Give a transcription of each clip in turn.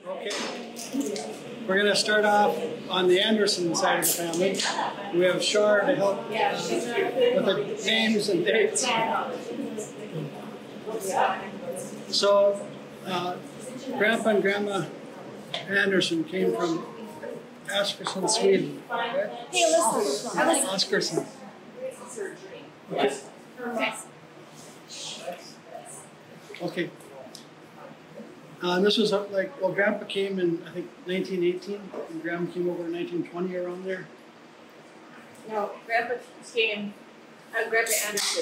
Okay. We're going to start off on the Anderson side of the family. We have Char to help with the names and dates. So, Grandpa and Grandma Anderson came from Askersson, Sweden. Okay? Hey, listen. Askersson. Okay. Okay. This was like, well, Grandpa came in, I think, 1918, and Grandma came over in 1920, around there. No, Grandpa Anderson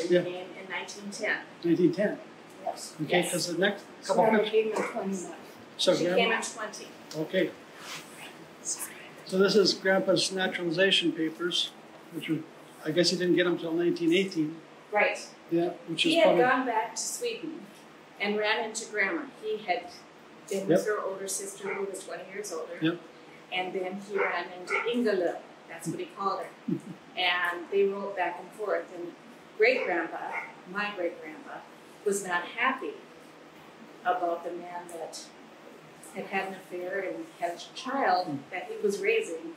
came in 1910. 1910? Yes. Okay, because the next couple of Grandma came in 21. So she came in 20. Okay. So this is Grandpa's naturalization papers, which were, I guess he didn't get them until 1918. Right. Yeah, which is he had probably gone back to Sweden and ran into Grandma. He had been with her older sister, who was 20 years older. Yep. And then he ran into Ingela. That's what he called her. And they wrote back and forth. And great-grandpa, my great-grandpa, was not happy about the man that had an affair and had a child that he was raising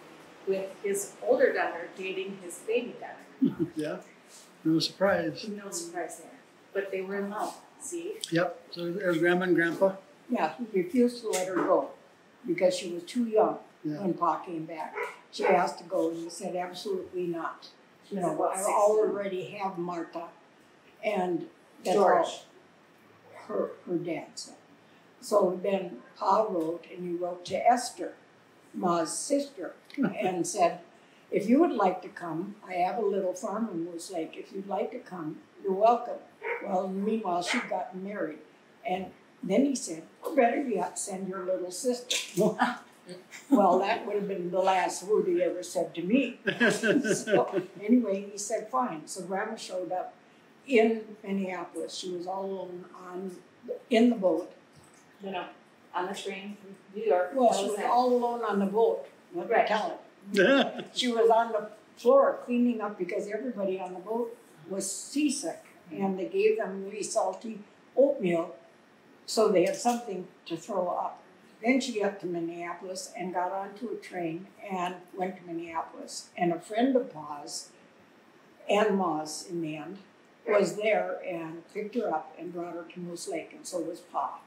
with his older daughter dating his baby daughter. Yeah, no surprise. No surprise there. But they were in love, see? Yep, so there's Grandma and Grandpa. Yeah, he refused to let her go because she was too young when Pa came back. She asked to go, and he said, absolutely not. You know, I already have Martha, and that's all her dad said. So then Pa wrote, and he wrote to Esther, Ma's sister, and said, if you would like to come, I have a little farm in Moose Lake. If you'd like to come, you're welcome. Well, meanwhile, she'd gotten married. And then he said, well, better yet, send your little sister. Well, that would have been the last word he ever said to me. So anyway, he said, fine. So Grandma showed up in Minneapolis. She was all alone in the boat. No, on the train from New York. Well, she was all alone on the boat. Let me tell it. She was on the floor cleaning up because everybody on the boat was seasick. And they gave them really salty oatmeal so they had something to throw up. Then she got to Minneapolis and got onto a train and went to Minneapolis. And a friend of Pa's, and Ma's in the end, was there and picked her up and brought her to Moose Lake, and so was Pa.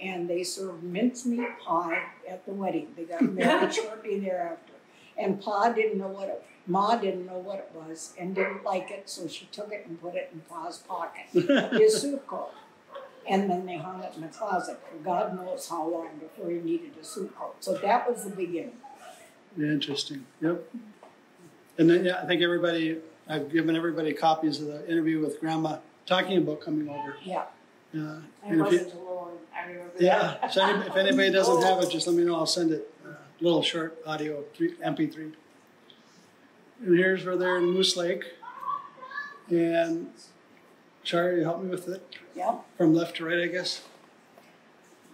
And they served mincemeat pie at the wedding. They got married shortly thereafter. And Ma didn't know what it was and didn't like it, so she took it and put it in Pa's pocket, his suit coat. And then they hung it in the closet for God knows how long before he needed a suit coat. So that was the beginning. Yeah, interesting. Yep. And then, yeah, I think I've given everybody copies of the interview with Grandma talking about coming over. Yeah. I wasn't alone. I remember that. Yeah. So if anybody doesn't have it, just let me know. I'll send it. A little short audio, MP3. And here's where they're in Moose Lake. And Char, you help me with it? Yeah. From left to right, I guess.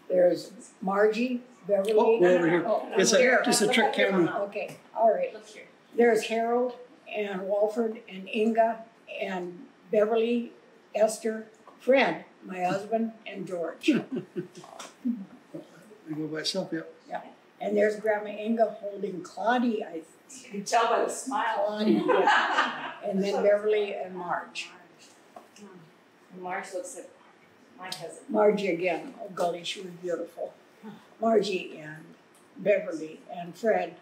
There's Margie, Beverly. Oh, we're over here. Oh, It's just a trick camera. Okay, all right. Look here. There's Harold and Walford and Inga and Beverly, Esther, Fred, my husband, and George. I go by myself, yep. Yeah. And there's Grandma Inga holding Claudie, You can tell by the smile. Claudie, yeah. And then Beverly and Marge. Marge looks like my cousin. Margie again. Oh, golly, she was beautiful. Margie and Beverly and Fred.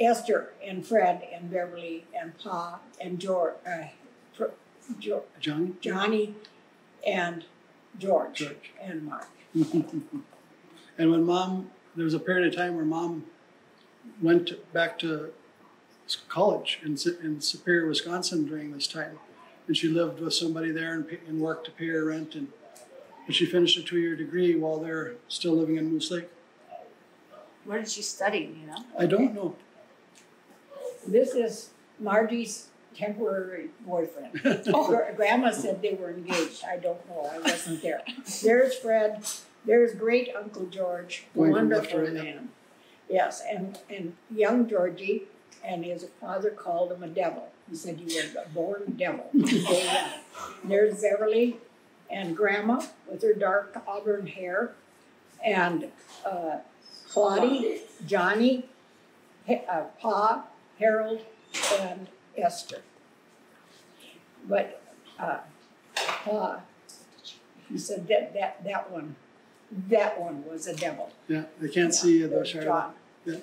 Esther and Fred and Beverly and Pa and Johnny and George. And Mark. And when Mom, there was a period of time where Mom went back to college in Superior, Wisconsin during this time. And she lived with somebody there and worked to pay her rent. But she finished a 2-year degree while they're still living in Moose Lake. What did she study, you know? I don't know. This is Margie's temporary boyfriend. Grandma said they were engaged. I don't know. I wasn't there. There's Fred. There's great Uncle George. Wonderful man. Yes, and young Georgie, and his father called him a devil. He said he was a born devil. There's Beverly and Grandma with her dark auburn hair, and Claudie, Johnny, Pa, Harold, and Esther. But Pa, he said that one was a devil. Yeah, I can't see the Charlotte. Yeah.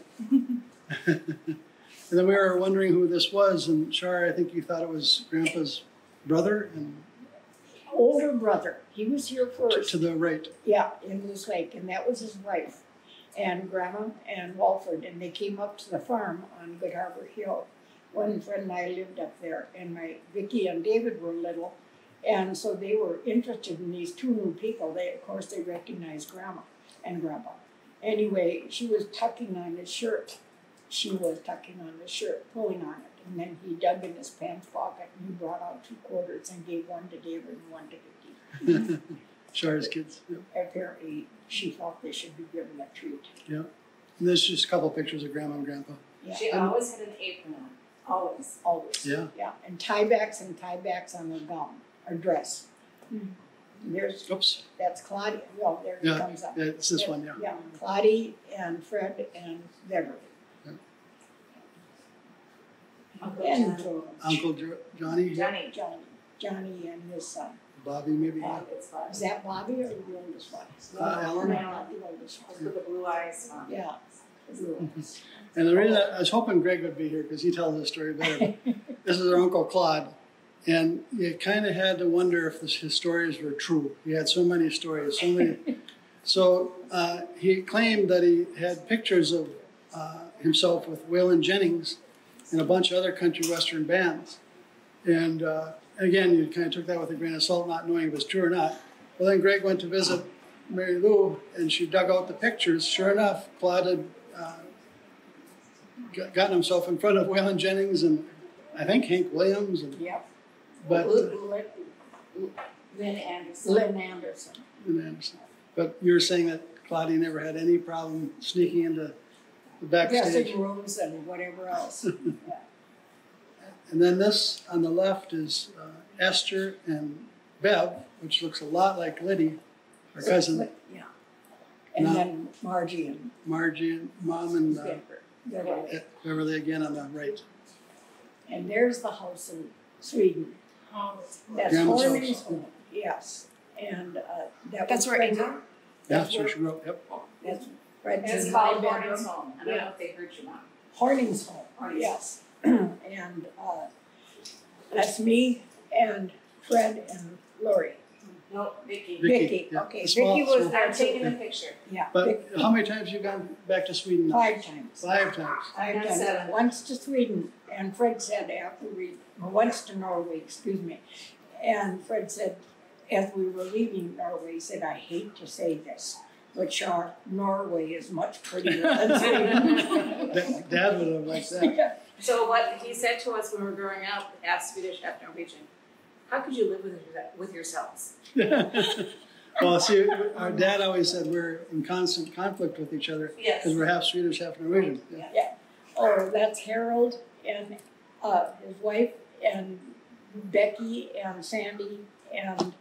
And then we were wondering who this was, and Char, I think you thought it was Grandpa's brother and older brother. He was here first. To the right. Yeah, in Moose Lake, and that was his wife, and Grandma and Walford, and they came up to the farm on Good Harbor Hill. One friend and I lived up there, and Vicki and David were little, and so they were interested in these two new people. Of course, they recognized Grandma and Grandpa. Anyway, she was tucking on his shirt. Pulling on it, and then he dug in his pants pocket and he brought out 2 quarters and gave one to David and one to Vicki. Char's kids. Yep. Apparently, she thought they should be given a treat. Yeah. And there's just a couple of pictures of Grandma and Grandpa. Yeah. She always had an apron on. Always. Always. Yeah. Yeah. And tiebacks on her gown, her dress. There's. Oops. That's Claudia. Well, there it comes up. Yeah, it's this one. Yeah. Yeah. Claudie and Fred and Beverly. Uncle Johnny. Johnny and his son. Bobby, maybe. Is that Bobby or the oldest one? Alan. Not the oldest one. With the blue eyes. Yeah. And the reason I was hoping Greg would be here because he tells the story better. This is our Uncle Claude. And you kind of had to wonder if his stories were true. He had so many stories, so many. So he claimed that he had pictures of himself with Waylon Jennings and a bunch of other country western bands. And again, you kind of took that with a grain of salt, not knowing if it was true or not. Well, then Greg went to visit Mary Lou, and she dug out the pictures. Sure enough, Claude had gotten himself in front of Waylon Jennings and I think Hank Williams. And, but Lynn Anderson. But you were saying that Claudia never had any problem sneaking into the backstage. Dressing rooms and whatever else. Yeah. And then this on the left is Esther and Bev, which looks a lot like Liddy, her cousin. Yeah. And then Margie and Mom and Beverly again on the right. And there's the house in Sweden. That's Grandma's Horning's house. home. Yes. And that's where Inga? That's where she grew up. Yep. That's right. It's called Horning's home. I don't know if they heard you, Mom. Horning's home. Yes. And that's me and Fred and Lori. No, Vicki. Vicki. Yeah. Okay. Small, Vicki was I'm taking a picture. Yeah. But how many times have you gone back to Sweden now? 5 times. 5 times. I've done it once to Sweden, and Fred said once to Norway, excuse me. And Fred said, as we were leaving Norway, he said, I hate to say this, but Char, Norway is much prettier than Sweden. Dad would have liked that. So what he said to us when we were growing up, half Swedish, half Norwegian, how could you live with yourselves? Well, see, our dad always said we're in constant conflict with each other because we're half Swedish, half Norwegian. Yeah. Oh, that's Harold and his wife and Becky and Sandy and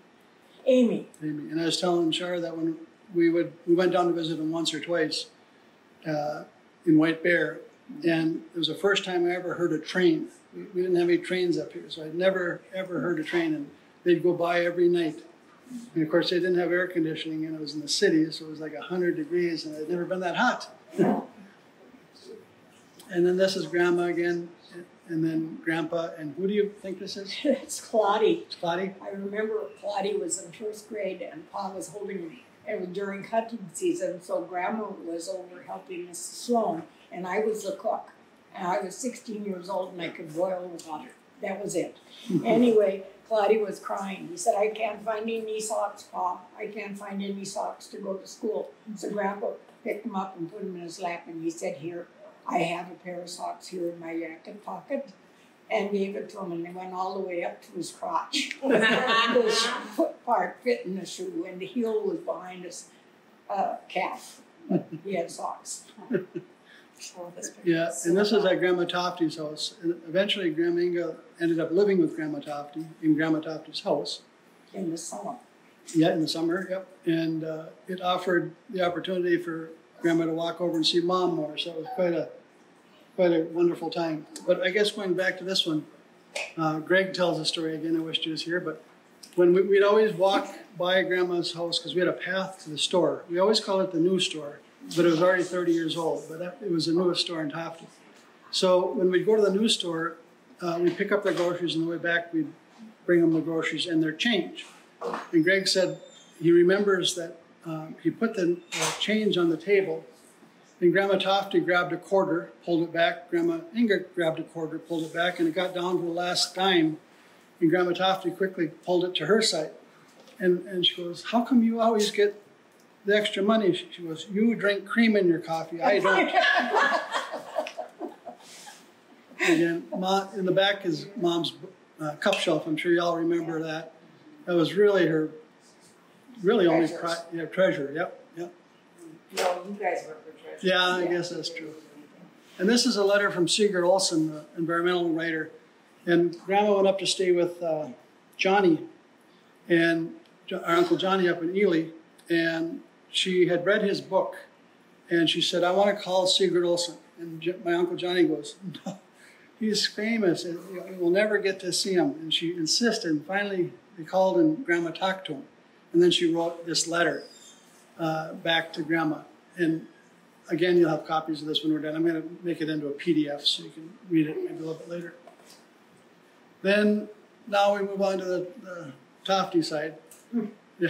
Amy. And I was telling Char that when we went down to visit him once or twice in White Bear, and it was the first time I ever heard a train. We didn't have any trains up here, so I'd never, ever heard a train, and they'd go by every night. And of course, they didn't have air conditioning, and it was in the city, so it was like 100 degrees, and it had never been that hot. And then this is Grandma again, and then Grandpa, and who do you think this is? It's Claudie. It's Claudie? I remember Claudie was in 1st grade, and Pa was holding me. It was during hunting season, so Grandma was over helping Mrs. Sloan, and I was the cook. And I was 16 years old, and I could boil water. That was it. Anyway, Claudie was crying. He said, I can't find any socks, Pa. I can't find any socks to go to school. So Grandpa picked them up and put them in his lap, and he said, here, I have a pair of socks here in my jacket pocket, and gave it to him, and they went all the way up to his crotch. The foot part fit in the shoe, and the heel was behind his calf. But he had socks. Yeah, and this is at Grandma Tofte's house. And eventually, Grandma Inga ended up living with Grandma Tofte in Grandma Tofte's house. In the summer. Yeah, in the summer, yep. And it offered the opportunity for Grandma to walk over and see Mom more, so it was quite a wonderful time. But I guess going back to this one, Greg tells the story again. I wish he was here, but when we'd always walk by Grandma's house because we had a path to the store. We always called it the new store, but it was already 30 years old. But it was the newest store in Tofte. So when we'd go to the new store, we'd pick up their groceries, and on the way back we'd bring them the groceries and their change. And Greg said he remembers that he put the change on the table, and Grandma Tofte grabbed a quarter, pulled it back. Grandma Inga grabbed a quarter, pulled it back, and it got down to the last dime. And Grandma Tofte quickly pulled it to her side. And she goes, "How come you always get the extra money?" She goes, "You drink cream in your coffee, I don't." Again, in the back is Mom's cup shelf. I'm sure you all remember that. That was really her, only treasure. Yep. No, you guys work for treasure. Yeah, I guess that's true. And this is a letter from Sigurd Olsen, the environmental writer. And Grandma went up to stay with Johnny, and our Uncle Johnny up in Ely, and she had read his book, and she said, "I want to call Sigurd Olsen." And my Uncle Johnny goes, "No, he's famous, and we'll never get to see him." And she insisted, and finally they called, and Grandma talked to him. And then she wrote this letter back to Grandma. And again, you'll have copies of this when we're done. I'm going to make it into a PDF so you can read it maybe a little bit later. Then, now we move on to the Tofte side. Yeah.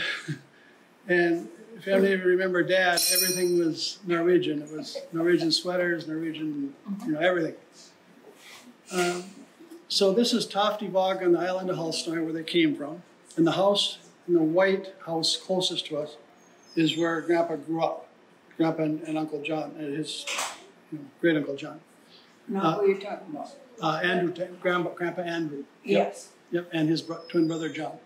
And if any of you remember Dad, everything was Norwegian. It was Norwegian sweaters, Norwegian, everything. So this is Tofte Våg on the island of Holstøy, where they came from. And the house, and the white house closest to us, is where Grandpa grew up. Grandpa and Uncle John, and his great Uncle John. Now, who are you talking about? Andrew, Grandpa Andrew. Yes. Yep, and his twin brother John.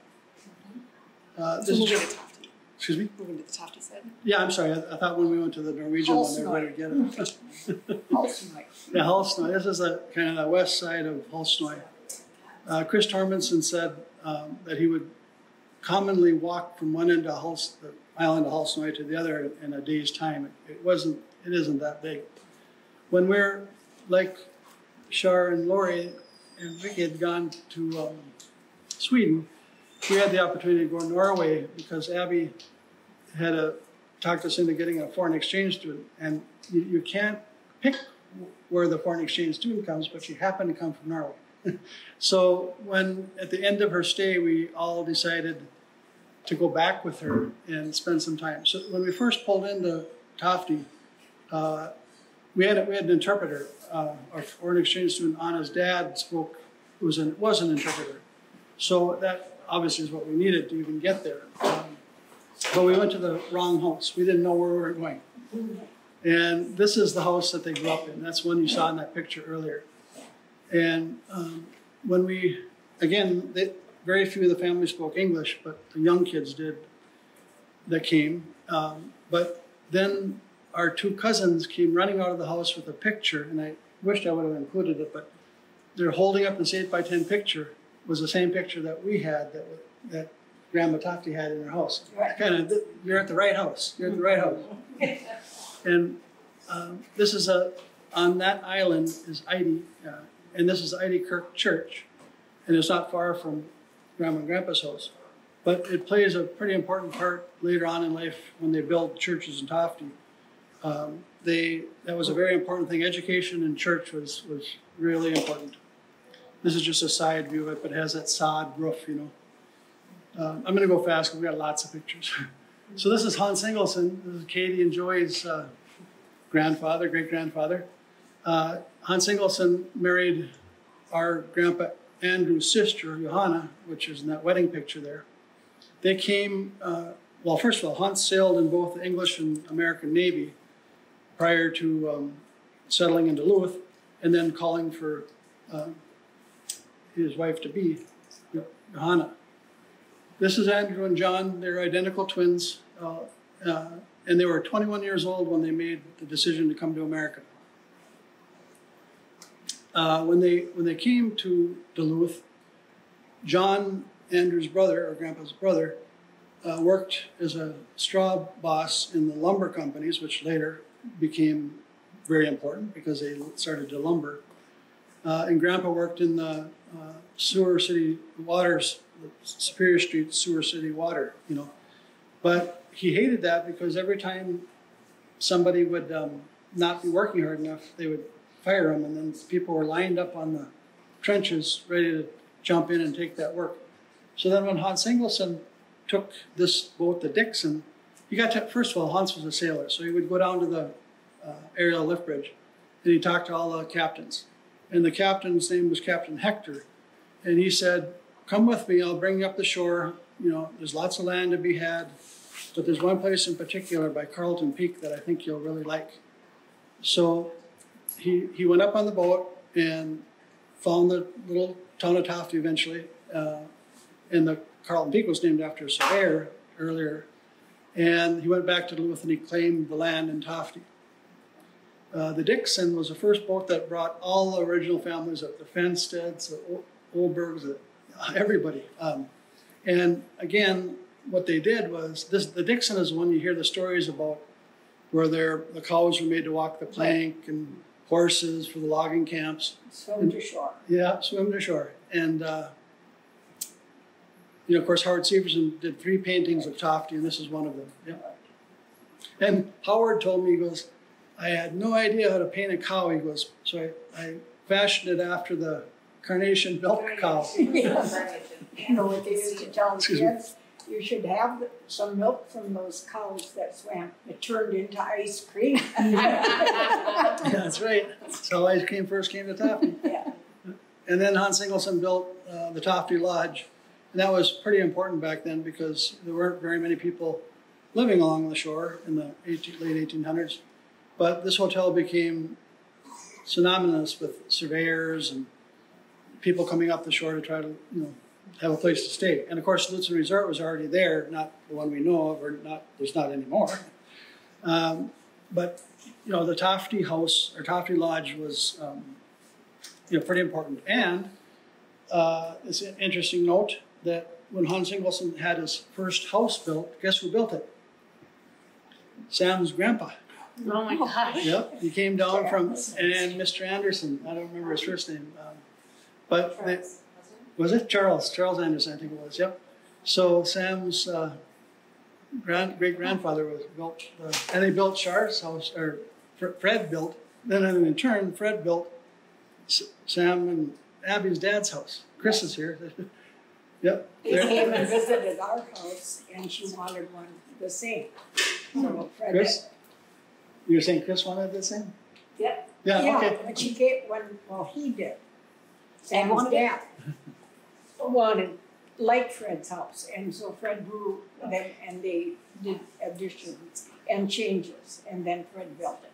So moving to Tofte. Excuse me? Moving to the Tofte side. Yeah, I'm sorry. I thought when we went to the Norwegian one, everybody would get it. Holstøy. Yeah, Holstøy. This is kind of the west side of Holstøy. Chris Tormenson said that he would commonly walk from one end of the island of Holstøy to the other in a day's time. It isn't that big. When we're like Shar and Lori and Vicky had gone to Sweden, we had the opportunity to go to Norway because Abby had talked us into getting a foreign exchange student. And you can't pick where the foreign exchange student comes, but she happened to come from Norway. So when, at the end of her stay, we all decided to go back with her and spend some time. So when we first pulled into Tofte, we had an interpreter. Our foreign exchange student, Anna's dad, was an interpreter. So that obviously is what we needed to even get there. But we went to the wrong house. We didn't know where we were going. And this is the house that they grew up in. That's one you saw in that picture earlier. And when we, again, very few of the family spoke English, but the young kids did that came. But then our two cousins came running out of the house with a picture, and I wished I would have included it, but they're holding up this 8x10 picture was the same picture that we had, that Grandma Tofte had in her house. Right. Kind of, you're at the right house. You're at the right house. And this is on that island is Eide, and this is Eide Kirk Church, and it's not far from Grandma and Grandpa's house. But it plays a pretty important part later on in life when they build churches in Tofte. That was a very important thing. Education in church was really important. This is just a side view of it, but it has that sod roof, I'm going to go fast because we got lots of pictures. So this is Hans Ingelsson. This is Katie and Joy's grandfather, great-grandfather. Hans Ingelsson married our Grandpa Andrew's sister, Johanna, which is in that wedding picture there. They came, well, first of all, Hans sailed in both the English and American Navy prior to settling in Duluth and then calling for his wife-to-be, Johanna. This is Andrew and John. They're identical twins, and they were 21 years old when they made the decision to come to America. When they came to Duluth, John, Andrew's brother, or Grandpa's brother, worked as a straw boss in the lumber companies, which later became very important because they started to lumber. And Grandpa worked in the sewer city waters, the Superior Street sewer city water, you know. But he hated that because every time somebody would not be working hard enough, they would fire him, and then people were lined up on the trenches ready to jump in and take that work. So then when Hans Ingelsson took this boat, the Dixon, he got to, first of all, Hans was a sailor, so he would go down to the aerial lift bridge, and he talked to all the captains. And the captain's name was Captain Hector, and he said, come with me, I'll bring you up the shore. You know, there's lots of land to be had, but there's one place in particular by Carlton Peak that I think you'll really like. So he went up on the boat and found the little town of Tofte eventually, and the Carlton Peak was named after a surveyor earlier, and he went back to Duluth and he claimed the land in Tofte. The Dixon was the first boat that brought all the original families up, the Fensteads, the Olbergs, everybody. And again, what they did was, the Dixon is the one you hear the stories about where the cows were made to walk the plank and horses for the logging camps. Swim to shore. Yeah, swim to shore. And, you know, of course, Howard Severson did 3 paintings of Tofte, and this is one of them. Yeah. And Howard told me, he goes, I had no idea how to paint a cow, he goes, so I fashioned it after the carnation milk cow. Yeah. You know what they used to tell kids? You should have some milk from those cows that swam. It turned into ice cream. That's right. So ice cream first came to Tofte. Yeah. And then Hans Ingelsson built the Tofte Lodge. And that was pretty important back then because there weren't very many people living along the shore in the late 1800s. But this hotel became synonymous with surveyors and people coming up the shore to try to, you know, have a place to stay. And of course, Lutzen Resort was already there, not the one we know of, or not, there's not anymore. But, you know, the Tofte House, or Tofte Lodge was, you know, pretty important. And it's an interesting note that when Hans Ingelsson had his first house built, guess who built it? Sam's grandpa. Oh my gosh. Yep, he came down from, and Mr. Anderson, I don't remember his first name. But they, was it? Charles Anderson, I think it was, yep. So Sam's great-grandfather was built, and they built Char's house, or Fred built, then in turn, Fred built Sam and Abby's dad's house. Chris is here. Yep. He came and visited our house, and she wanted one the same. So Fred Chris? You were saying Chris wanted the same? Yep. Yeah, okay. But she gave one, well, he did. Sam's dad wanted like Fred's house, and so Fred grew them, and they did additions and changes, and then Fred built it,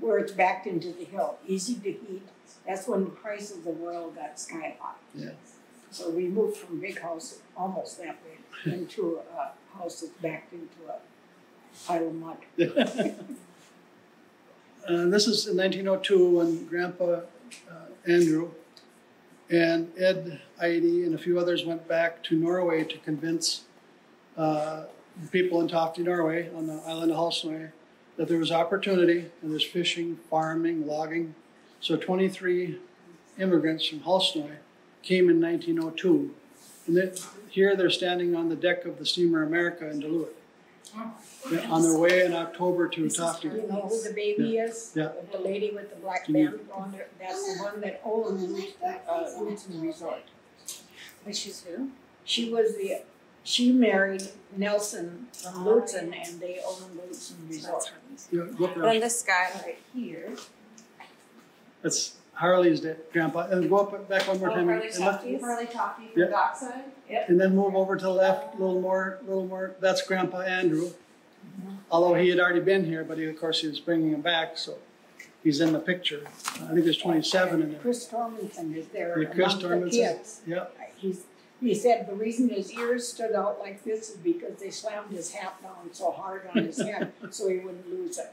where it's backed into the hill, easy to heat. That's when the prices of oil got sky high. Yeah. So we moved from a big house, almost that big, into a house that's backed into a pile of mud. This is in 1902 when Grandpa Andrew and Ed Eide and a few others went back to Norway to convince the people in Tofte, Norway, on the island of Halsnøy, that there was opportunity, and there's fishing, farming, logging. So 23 immigrants from Halsnøy came in 1902. And here they're standing on the deck of the steamer America in Duluth. On their way in October to Tofte. You know who the baby is? Yeah. The lady with the black band on there. That's the one that owned Lutzen Resort. But she's who? She married Nelson from Lutzen, and they owned Lutzen Resort. Yeah, go up there. Then this guy right here. That's Harley's grandpa. And go up back one more time. Harley Tofte from Yeah. Dockside. Yep. And then move over to the left a little more. That's Grandpa Andrew. Although he had already been here, but of course he was bringing him back, so he's in the picture. I think there's 27 in there. Chris Tormenson is there Yeah, Chris among the Tormenson. kids. Yeah. He said the reason his ears stood out like this is because they slammed his hat down so hard on his head so he wouldn't lose it.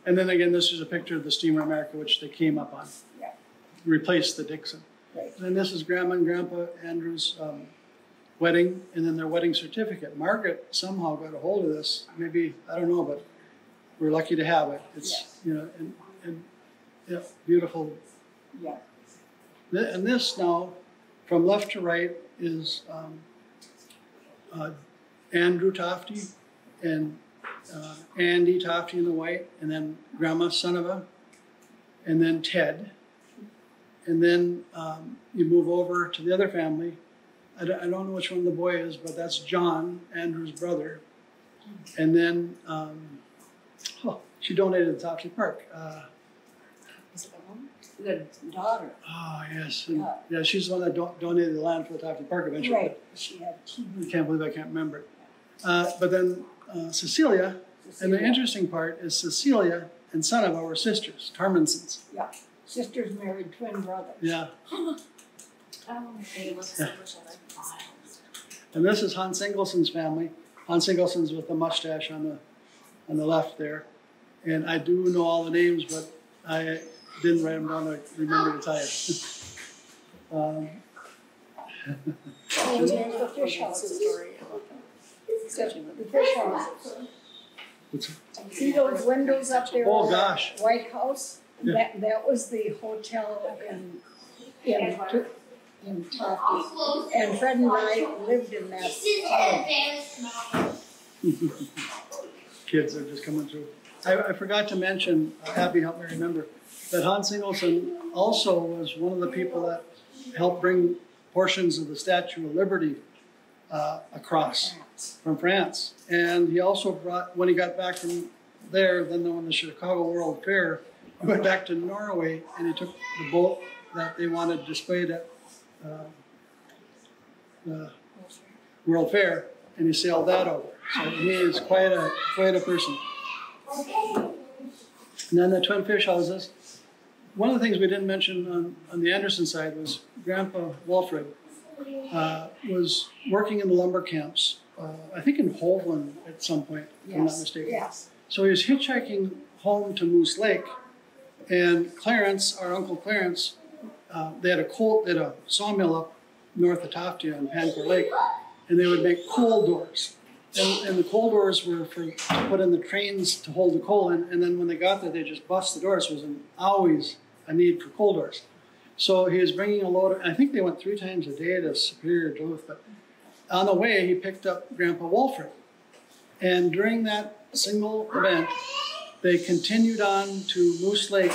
And then again, this is a picture of the steamer America, which they came up on. Yeah. Replaced the Dixon. Right. And then this is Grandma and Grandpa Andrew's wedding and then their wedding certificate. Margaret somehow got a hold of this. Maybe, I don't know, but we're lucky to have it. It's, Yes. you know, and yeah, beautiful. Yeah. And this now, from left to right, is Andrew Tofte and Andy Tofte in the white, and then Grandma Sonova, and then Ted. And then you move over to the other family. I don't know which one the boy is, but that's John, Andrew's brother. And then, she donated to Tofte Park. Is it the home? The daughter. Oh, yes. And, yeah, she's the one that donated the land for the Tofte Park eventually. Right. She had TB. I can't believe I can't remember it. But then Cecilia, and the interesting part is Cecilia and Sonova were sisters, Tarmansons. Yeah. Sisters married twin brothers. Yeah. Oh, they look so much alike. And this is Hans Ingelson's family. Hans Ingelson's with the mustache on the left there. And I do know all the names, but I didn't write them down to remember to tell you. Oh, there's the fish That's the houses. story about The fish houses. See those windows up there? Oh, on the gosh. White House? Yeah. That was the hotel in Tofte. And Fred and I lived in that. Kids are just coming through. I forgot to mention, Abby helped me remember, that Hans Ingelson also was one of the people that helped bring portions of the Statue of Liberty across from France. And he also brought, when he got back from there, then on the Chicago World Fair, he went back to Norway and he took the boat that they wanted displayed at the World Fair, and he sailed that over. So he is quite a person. And then the twin fish houses. One of the things we didn't mention on the Anderson side was Grandpa Wilfred was working in the lumber camps, I think in Hovland at some point, if I'm not mistaken. Yes. So he was hitchhiking home to Moose Lake, and Clarence, our Uncle Clarence, they had a sawmill up north of Tofte on Pancor Lake, and they would make coal doors. And the coal doors were to put in the trains to hold the coal in, and then when they got there, they just bust the doors. It was always a need for coal doors. So he was bringing a load of, I think they went 3 times a day to Superior Duluth, but on the way, he picked up Grandpa Wilfred. And during that single event, they continued on to Moose Lake,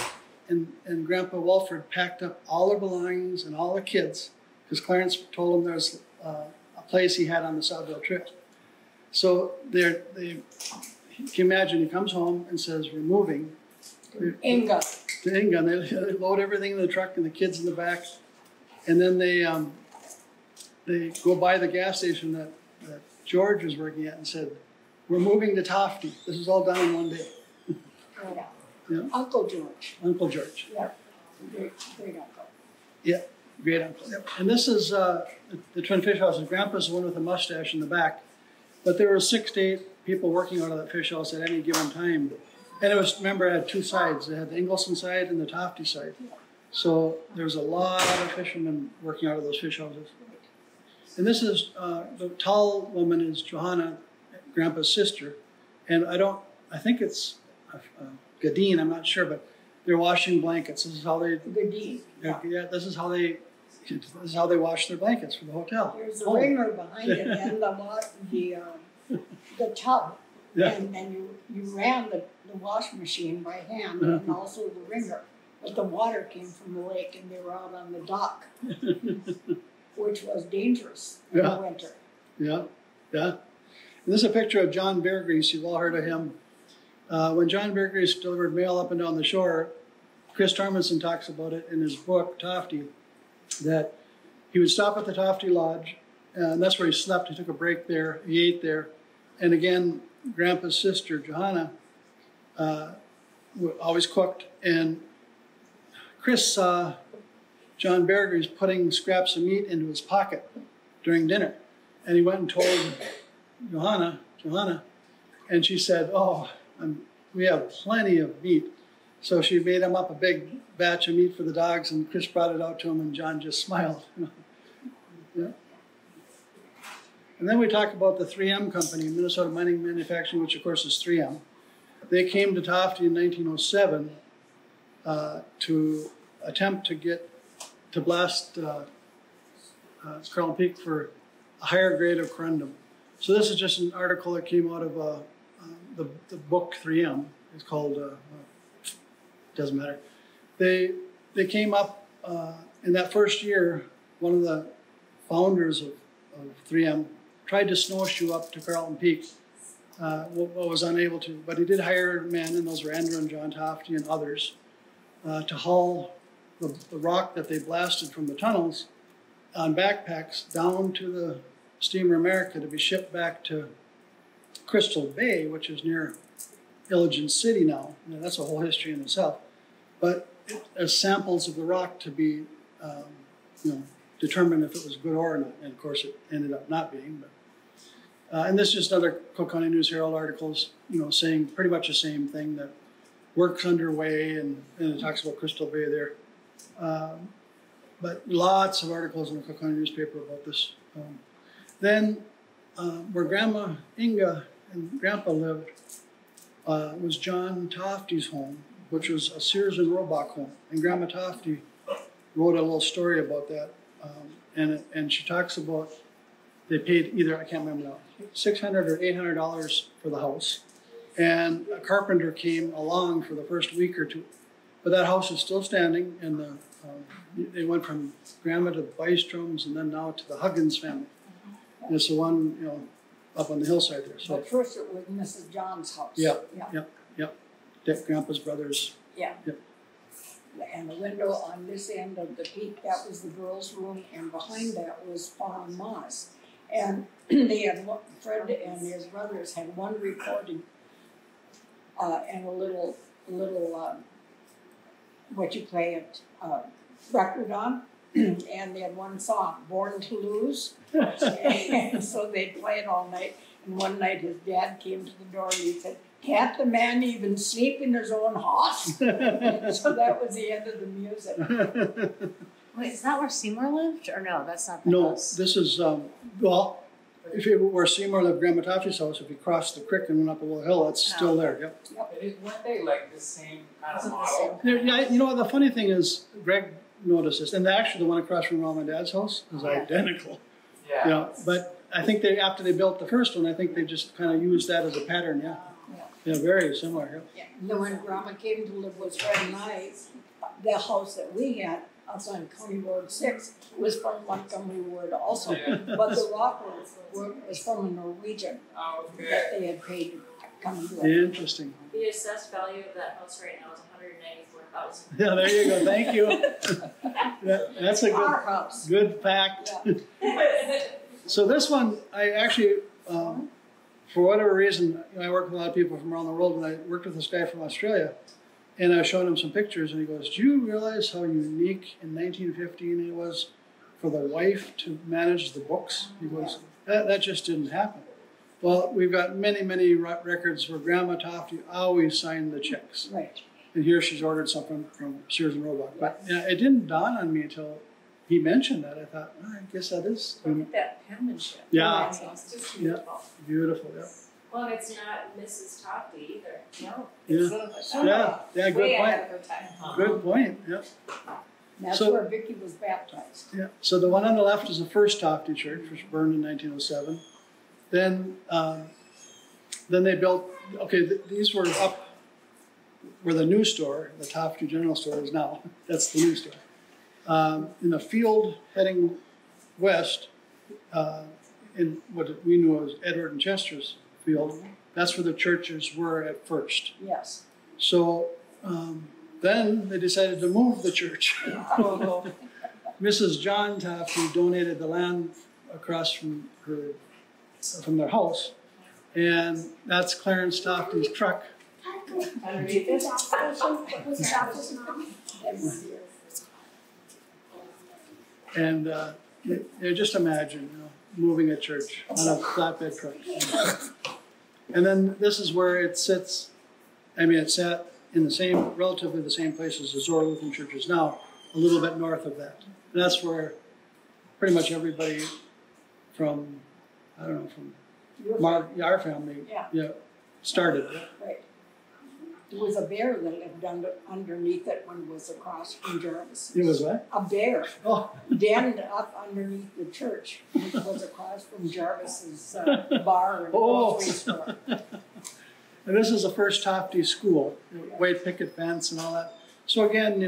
and Grandpa Wilfred packed up all their belongings and all the kids, because Clarence told him there's a place he had on the Southville Trail. So can you imagine, he comes home and says, we're moving. Inga. To Inga, and they load everything in the truck and the kids in the back. And then they go by the gas station that George was working at and said, we're moving to Tofte. This is all done in one day. Yeah. Yeah. Uncle George. Uncle George. Yeah. Great uncle. Yeah, great uncle. Yep. And this is the twin fish house. And Grandpa's the one with the mustache in the back. But there were 6 to 8 people working out of that fish house at any given time. And it was, remember, it had 2 sides. It had the Ingelson side and the Tofte side. So there was a lot of fishermen working out of those fish houses. And this is, the tall woman is Johanna, Grandpa's sister. And I think it's Gadine, I'm not sure, but they're washing blankets. This is how they, Gadine. yeah, this is how they wash their blankets for the hotel. There's a ringer behind it and the tub. Yeah. And then you ran the wash machine by hand and also the ringer. But the water came from the lake and they were out on the dock, which was dangerous in the winter. Yeah, yeah. And this is a picture of John Beargrease. You've all heard of him. When John Beargrease delivered mail up and down the shore, Chris Tarmanson talks about it in his book, Tofte, that he would stop at the Tofte Lodge, and that's where he slept. He took a break there. He ate there. And again, Grandpa's sister, Johanna, always cooked. And Chris saw John Beargrease putting scraps of meat into his pocket during dinner. And he went and told Johanna, and she said, oh, we have plenty of meat. So she made him up a big batch of meat for the dogs, and Chris brought it out to him, and John just smiled. Yeah. And then we talk about the 3M company, Minnesota Mining Manufacturing, which of course is 3M. They came to Tofte in 1907 to attempt to blast Carlton Peak for a higher grade of corundum. So this is just an article that came out of the book 3M. It's called, doesn't matter. They came up in that first year. One of the founders of 3M tried to snowshoe up to Carlton Peak, was unable to, but he did hire men, and those were Andrew and John Tofte and others, to haul the rock that they blasted from the tunnels on backpacks down to the steamer America to be shipped back to Crystal Bay, which is near Illigant City now. That's a whole history in itself. But as samples of the rock to be, determine if it was good ore or not. And of course, it ended up not being. But, and this is just other Cook County News Herald articles, saying pretty much the same thing, that work's underway, and it talks about Crystal Bay there. But lots of articles in the Cook County newspaper about this. Then, where Grandma Inga and Grandpa lived was John Tofte's home, which was a Sears and Roebuck home. And Grandma Tofte wrote a little story about that. And she talks about they paid either, I can't remember now, $600 or $800 for the house. And a carpenter came along for the first week or two. But that house is still standing, and they went from Grandma to the Bystroms, and then now to the Huggins family. And it's the one, up on the hillside there. So at first it was Mrs. John's house. Yep. Grandpa's brothers. Yeah. Yep. And the window on this end of the peak, that was the girls' room, and behind that was Farm Moss. And they had, Fred and his brothers had one recording and a little what you play it, record on. And they had one song, Born to Lose. And so they'd play it all night. And one night his dad came to the door and he said, "Can't the man even sleep in his own house?" So that was the end of the music. Wait, is that where Seymour lived? Or no, that's not the house? No, this is, if it were Seymour lived, Grandma Tofte's house, if you crossed the creek and went up a little hill, it's still there. Yep. Weren't they like the same kind of model? Yeah, the funny thing is, Greg noticed this, and actually the one across from Mom and Dad's house is identical. Yeah. But I think after they built the first one, I think they just kind of used that as a pattern. Yeah, very similar. Yeah. And then when Grandma came to live with Fred and I, the house that we had outside on County Road 6 was from Montgomery Ward also. Yeah. But the rock was from a Norwegian that they had paid to come and do it. Interesting. The assessed value of that house right now is $194,000. Yeah, there you go. Thank you. That's a good fact. Yeah. So this one, I actually, for whatever reason, I work with a lot of people from around the world, and I worked with this guy from Australia, and I showed him some pictures, and he goes, "Do you realize how unique in 1915 it was for the wife to manage the books?" He goes, that just didn't happen. Well, we've got many, many records where Grandma Tofte always signed the checks. Right. And here she's ordered something from Sears and Roebuck. But it didn't dawn on me until he mentioned that. I thought, I guess that is. Look at that penmanship. Yeah. It's just beautiful. Beautiful, yeah. Well, it's not Mrs. Tofte either. No. Yeah, good way point. ahead of her time. Good point, yep. That's So- where Vicky was baptized. Yeah. So the one on the left is the first Tofte church, which burned in 1907. Then they built, these were up where the new store, the Tofte General Store is now. That's the new store. In the field heading west, in what we knew as Edward and Chester's field, that's where the churches were at first. Yes. So then they decided to move the church. Mrs. John Tofte donated the land across from their house, and that's Clarence Tofte's truck. Underneath it. And just imagine moving a church on a flatbed truck. And then this is where it sits. I mean, it sat in relatively the same place as the Zor Lutheran Church is now, a little bit north of that. And that's where pretty much everybody from I don't know, from our family, Yeah. started. Right. There was a bear that lived underneath it when it was across from Jarvis. It was what? A bear Oh, denned up underneath the church. It was across from Jarvis's bar and grocery store. and this is the first Tofte school, white picket fence and all that. So again,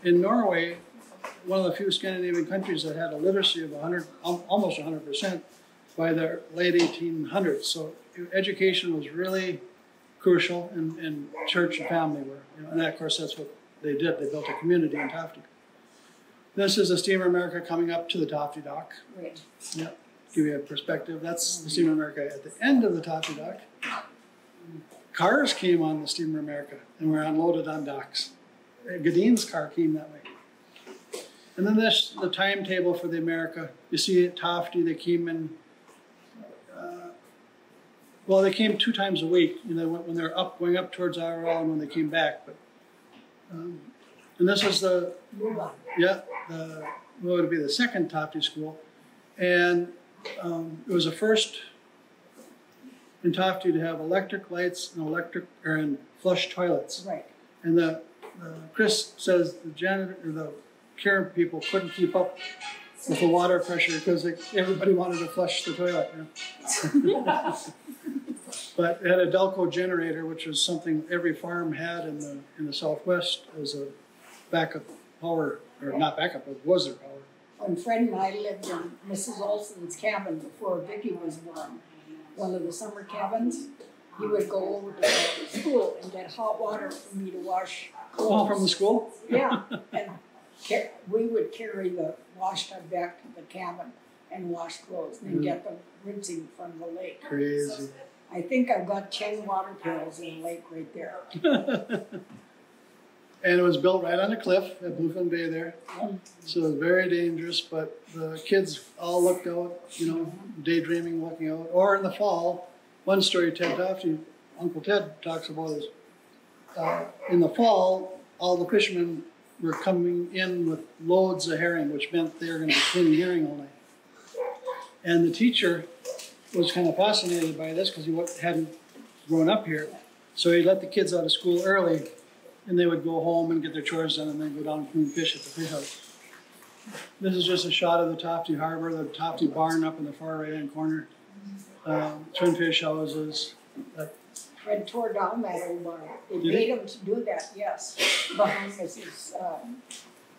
in Norway, one of the few Scandinavian countries that had a literacy of almost 100% by the late 1800s. So education was really crucial, and church and family were. And of course, that's what they did. They built a community in Tofte. This is the Steamer America coming up to the Tofte dock. Right. Yeah, give you a perspective. That's the Steamer America at the end of the Tofte dock. Cars came on the Steamer America and were unloaded on docks. Gadine's car came that way. And then this, the timetable for the America. You see at Tofte, they came in, they came 2 times a week. When they're going up towards IRL and when they came back. But and this is what would be the second Tofte school. And it was the first in Tofte to have electric lights and flush toilets. Right. And Chris says the janitor or the care people couldn't keep up with the water pressure because everybody wanted to flush the toilet. But it had a Delco generator, which was something every farm had in the Southwest as a backup power, or not backup, it was their power. When Fred and I lived in Mrs. Olson's cabin before Vicki was born, one of the summer cabins, he would go over to the school and get hot water for me to wash clothes. Oh, from the school? Yeah, and we would carry the wash tub back to the cabin and wash clothes and then get them rinsing from the lake. Crazy. I think I've got 10 water pails in the lake right there. And it was built right on a cliff at Bluefin Bay there. So it was very dangerous, but the kids all looked out, daydreaming, looking out. Or in the fall, one story Ted Tofte, Uncle Ted talks about is in the fall, all the fishermen were coming in with loads of herring, which meant they were going to be cleaning herring all night. And the teacher was kind of fascinated by this because he hadn't grown up here. So he let the kids out of school early, and they would go home and get their chores done and then go down and clean fish at the fish house. This is just a shot of the Tofte Harbor, the Tofte barn up in the far right-hand corner. Twin fish houses. Fred tore down that old barn. They made him to do that, yes, behind Mrs.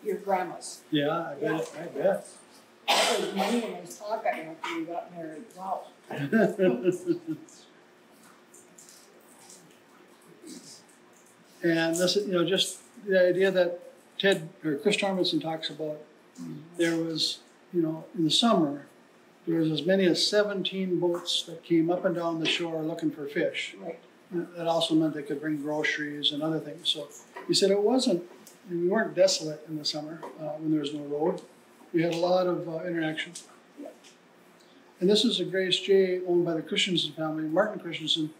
Your grandma's. Yeah, I bet. I bet. That was money in his pocket after we got married. Wow. And this, just the idea that Chris Tormenson talks about, there was, in the summer, there was as many as 17 boats that came up and down the shore looking for fish. Right. That also meant they could bring groceries and other things. So he said we weren't desolate in the summer when there was no road. We had a lot of interaction. And this is a Grace J owned by the Christensen family. Martin Christensen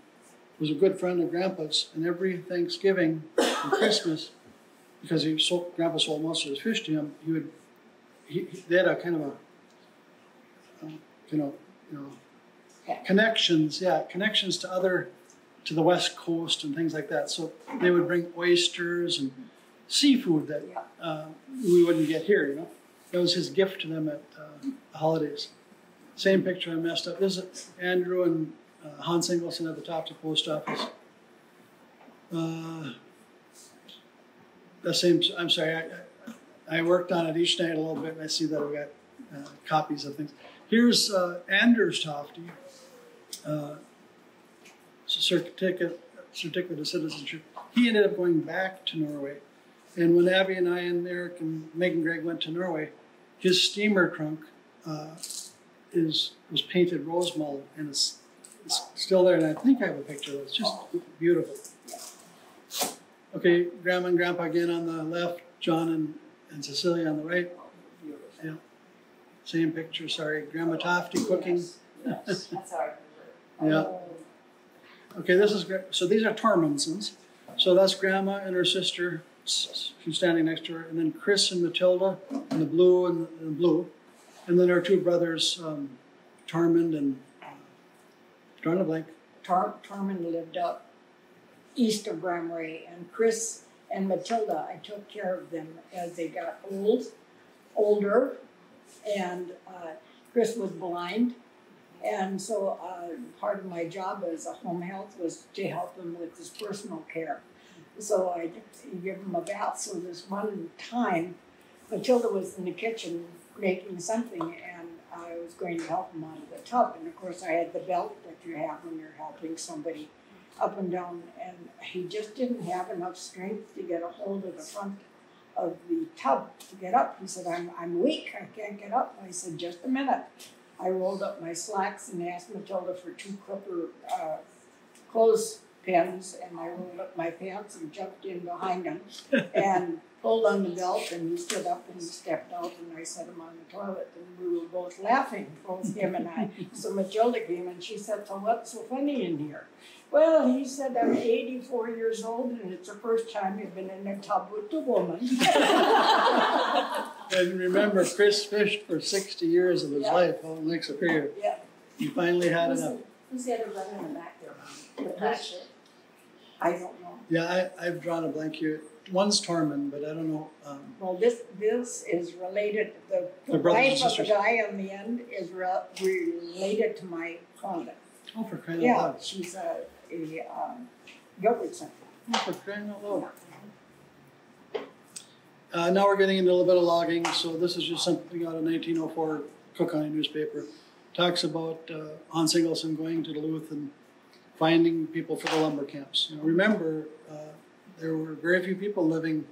was a good friend of Grandpa's, and every Thanksgiving and Christmas, because Grandpa sold most of his fish to him, they had a kind of connections to the West Coast and things like that. So they would bring oysters and seafood that we wouldn't get here, That was his gift to them at the holidays. Same picture I messed up. This is Andrew and Hans Ingolson at the Tofte Post Office. I'm sorry, I worked on it each night a little bit, and I see that I've got copies of things. Here's Anders Tofte, certificate of citizenship. He ended up going back to Norway. And when Abby and I and Eric and Megan Gregg went to Norway, his steamer trunk was painted rose mold, and it's still there. And I think I have a picture of it. It's just beautiful. Okay, Grandma and Grandpa again on the left, John and Cecilia on the right. Yeah, same picture. Sorry, Grandma Tofte cooking. Yes. That's our Yeah. Okay, so these are Tormensons. So that's Grandma and her sister. She's standing next to her, and then Chris and Matilda in the blue and the blue, and then our 2 brothers, Tormund and drawing a blank. Tormund lived up east of Marais, and Chris and Matilda, I took care of them as they got older, and Chris was blind, and so part of my job as a home health was to help him with his personal care. So I give him a bath. So this one time, Matilda was in the kitchen making something, and I was going to help him out of the tub, and of course I had the belt that you have when you're helping somebody up and down, and he just didn't have enough strength to get a hold of the front of the tub to get up. He said, I'm weak, I can't get up. I said, just a minute. I rolled up my slacks and asked Matilda for 2 clipper clothespins, and I rolled up my pants and jumped in behind him and pulled on the belt, and he stood up and stepped out, and I set him on the toilet, and we were both laughing, both him and I. So Matilda came and she said, so what's so funny in here? Well, he said, I'm 84 years old, and it's the first time I've been in a tub with a woman. And remember, Chris fished for 60 years of his life out in Lake Superior. Yeah. He finally had enough. Who's the other brother in the back there, Mom? The black shirt? I don't know. Yeah, I've drawn a blank here. One's Tormund, but I don't know. Well, this is related, the They're brothers and wife of the sisters. guy on the end is related to my father. Oh, for crying out Yeah, loud. she's a Gilbertson. Oh, for crying out loud. Now we're getting into a little bit of logging. So this is just something out of 1904 Cook County newspaper. Talks about Hans Ingelsson going to Duluth and finding people for the lumber camps. You know, remember, there were very few people living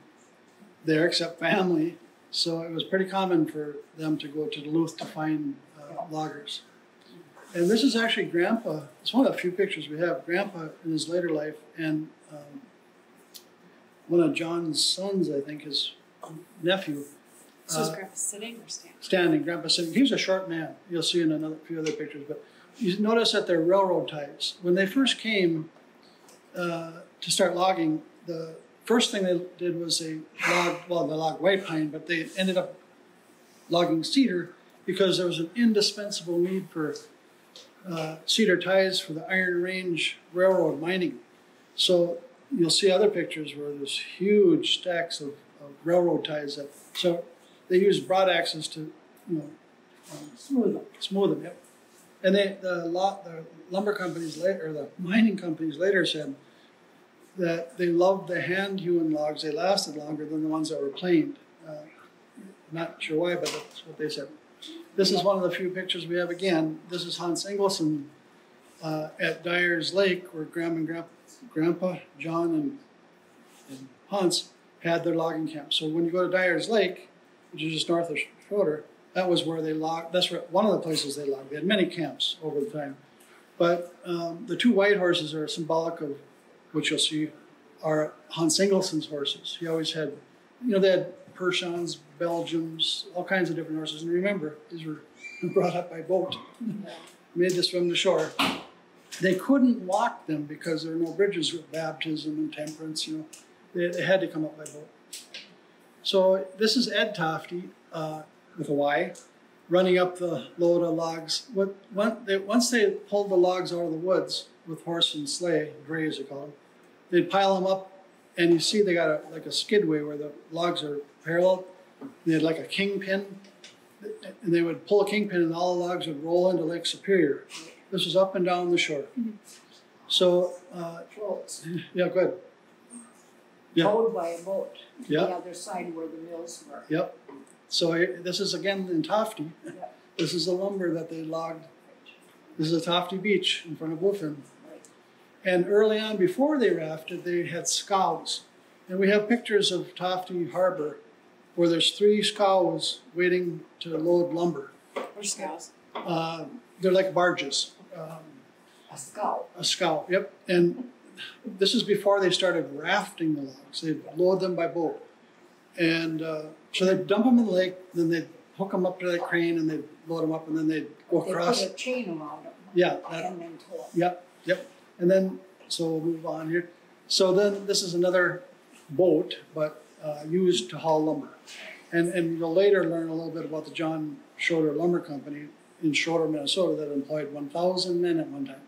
there except family, so it was pretty common for them to go to Duluth to find loggers. And this is actually Grandpa. It's one of the few pictures we have. Grandpa in his later life, and one of John's sons, I think, his nephew. So is Grandpa sitting or standing? Standing, Grandpa sitting. He was a short man. You'll see in a few other pictures. But you notice that they're railroad ties. When they first came to start logging, the first thing they did was they logged white pine, but they ended up logging cedar because there was an indispensable need for cedar ties for the Iron Range Railroad mining. So you'll see other pictures where there's huge stacks of railroad ties. So they used broad axes to, smooth them. Yep. And the lumber companies later, or the mining companies later said that they loved the hand-hewn logs. They lasted longer than the ones that were planed. Not sure why, but that's what they said. This is one of the few pictures we have again. This is Hans Ingelsson at Dyer's Lake, where Grandpa, John, and Hans had their logging camp. So when you go to Dyer's Lake, which is just north of Schroeder, that was where they logged. That's one of the places they logged. They had many camps over the time. But the 2 white horses are symbolic of, which you'll see, are Hans Ingelsson's horses. He always had, they had Persians, Belgians, all kinds of different horses. And remember, these were brought up by boat, made to swim to shore. They couldn't walk them because there were no bridges with baptism and temperance. They had to come up by boat. So this is Ed Tofte with a Y, running up the load of logs. Once they pulled the logs out of the woods with horse and sleigh, dray as they call them, they'd pile them up, and you see they got like a skidway where the logs are parallel. They had like a kingpin, and they would pull a kingpin, and all the logs would roll into Lake Superior. This was up and down the shore. So, yeah, good. Yeah. Towed by a boat to Yeah. the other side where the mills were. Yep. So this is again in Tofte. Yep. This is the lumber that they logged. This is a Tofte beach in front of Bluefin. Right. And early on, before they rafted, they had scows. And we have pictures of Tofte Harbor where there's 3 scows waiting to load lumber. Or scows? They're like barges. A scow. A scow, yep. And this is before they started rafting the logs. They'd load them by boat. And so they'd dump them in the lake, then they'd hook them up to that crane, and they'd load them up, and then they'd go across. They put a chain around them. Yeah. And then tow them. Yep. And then, so we'll move on here. So then this is another boat, but used to haul lumber. And you'll later learn a little bit about the John Schroeder Lumber Company in Schroeder, Minnesota that employed 1,000 men at one time.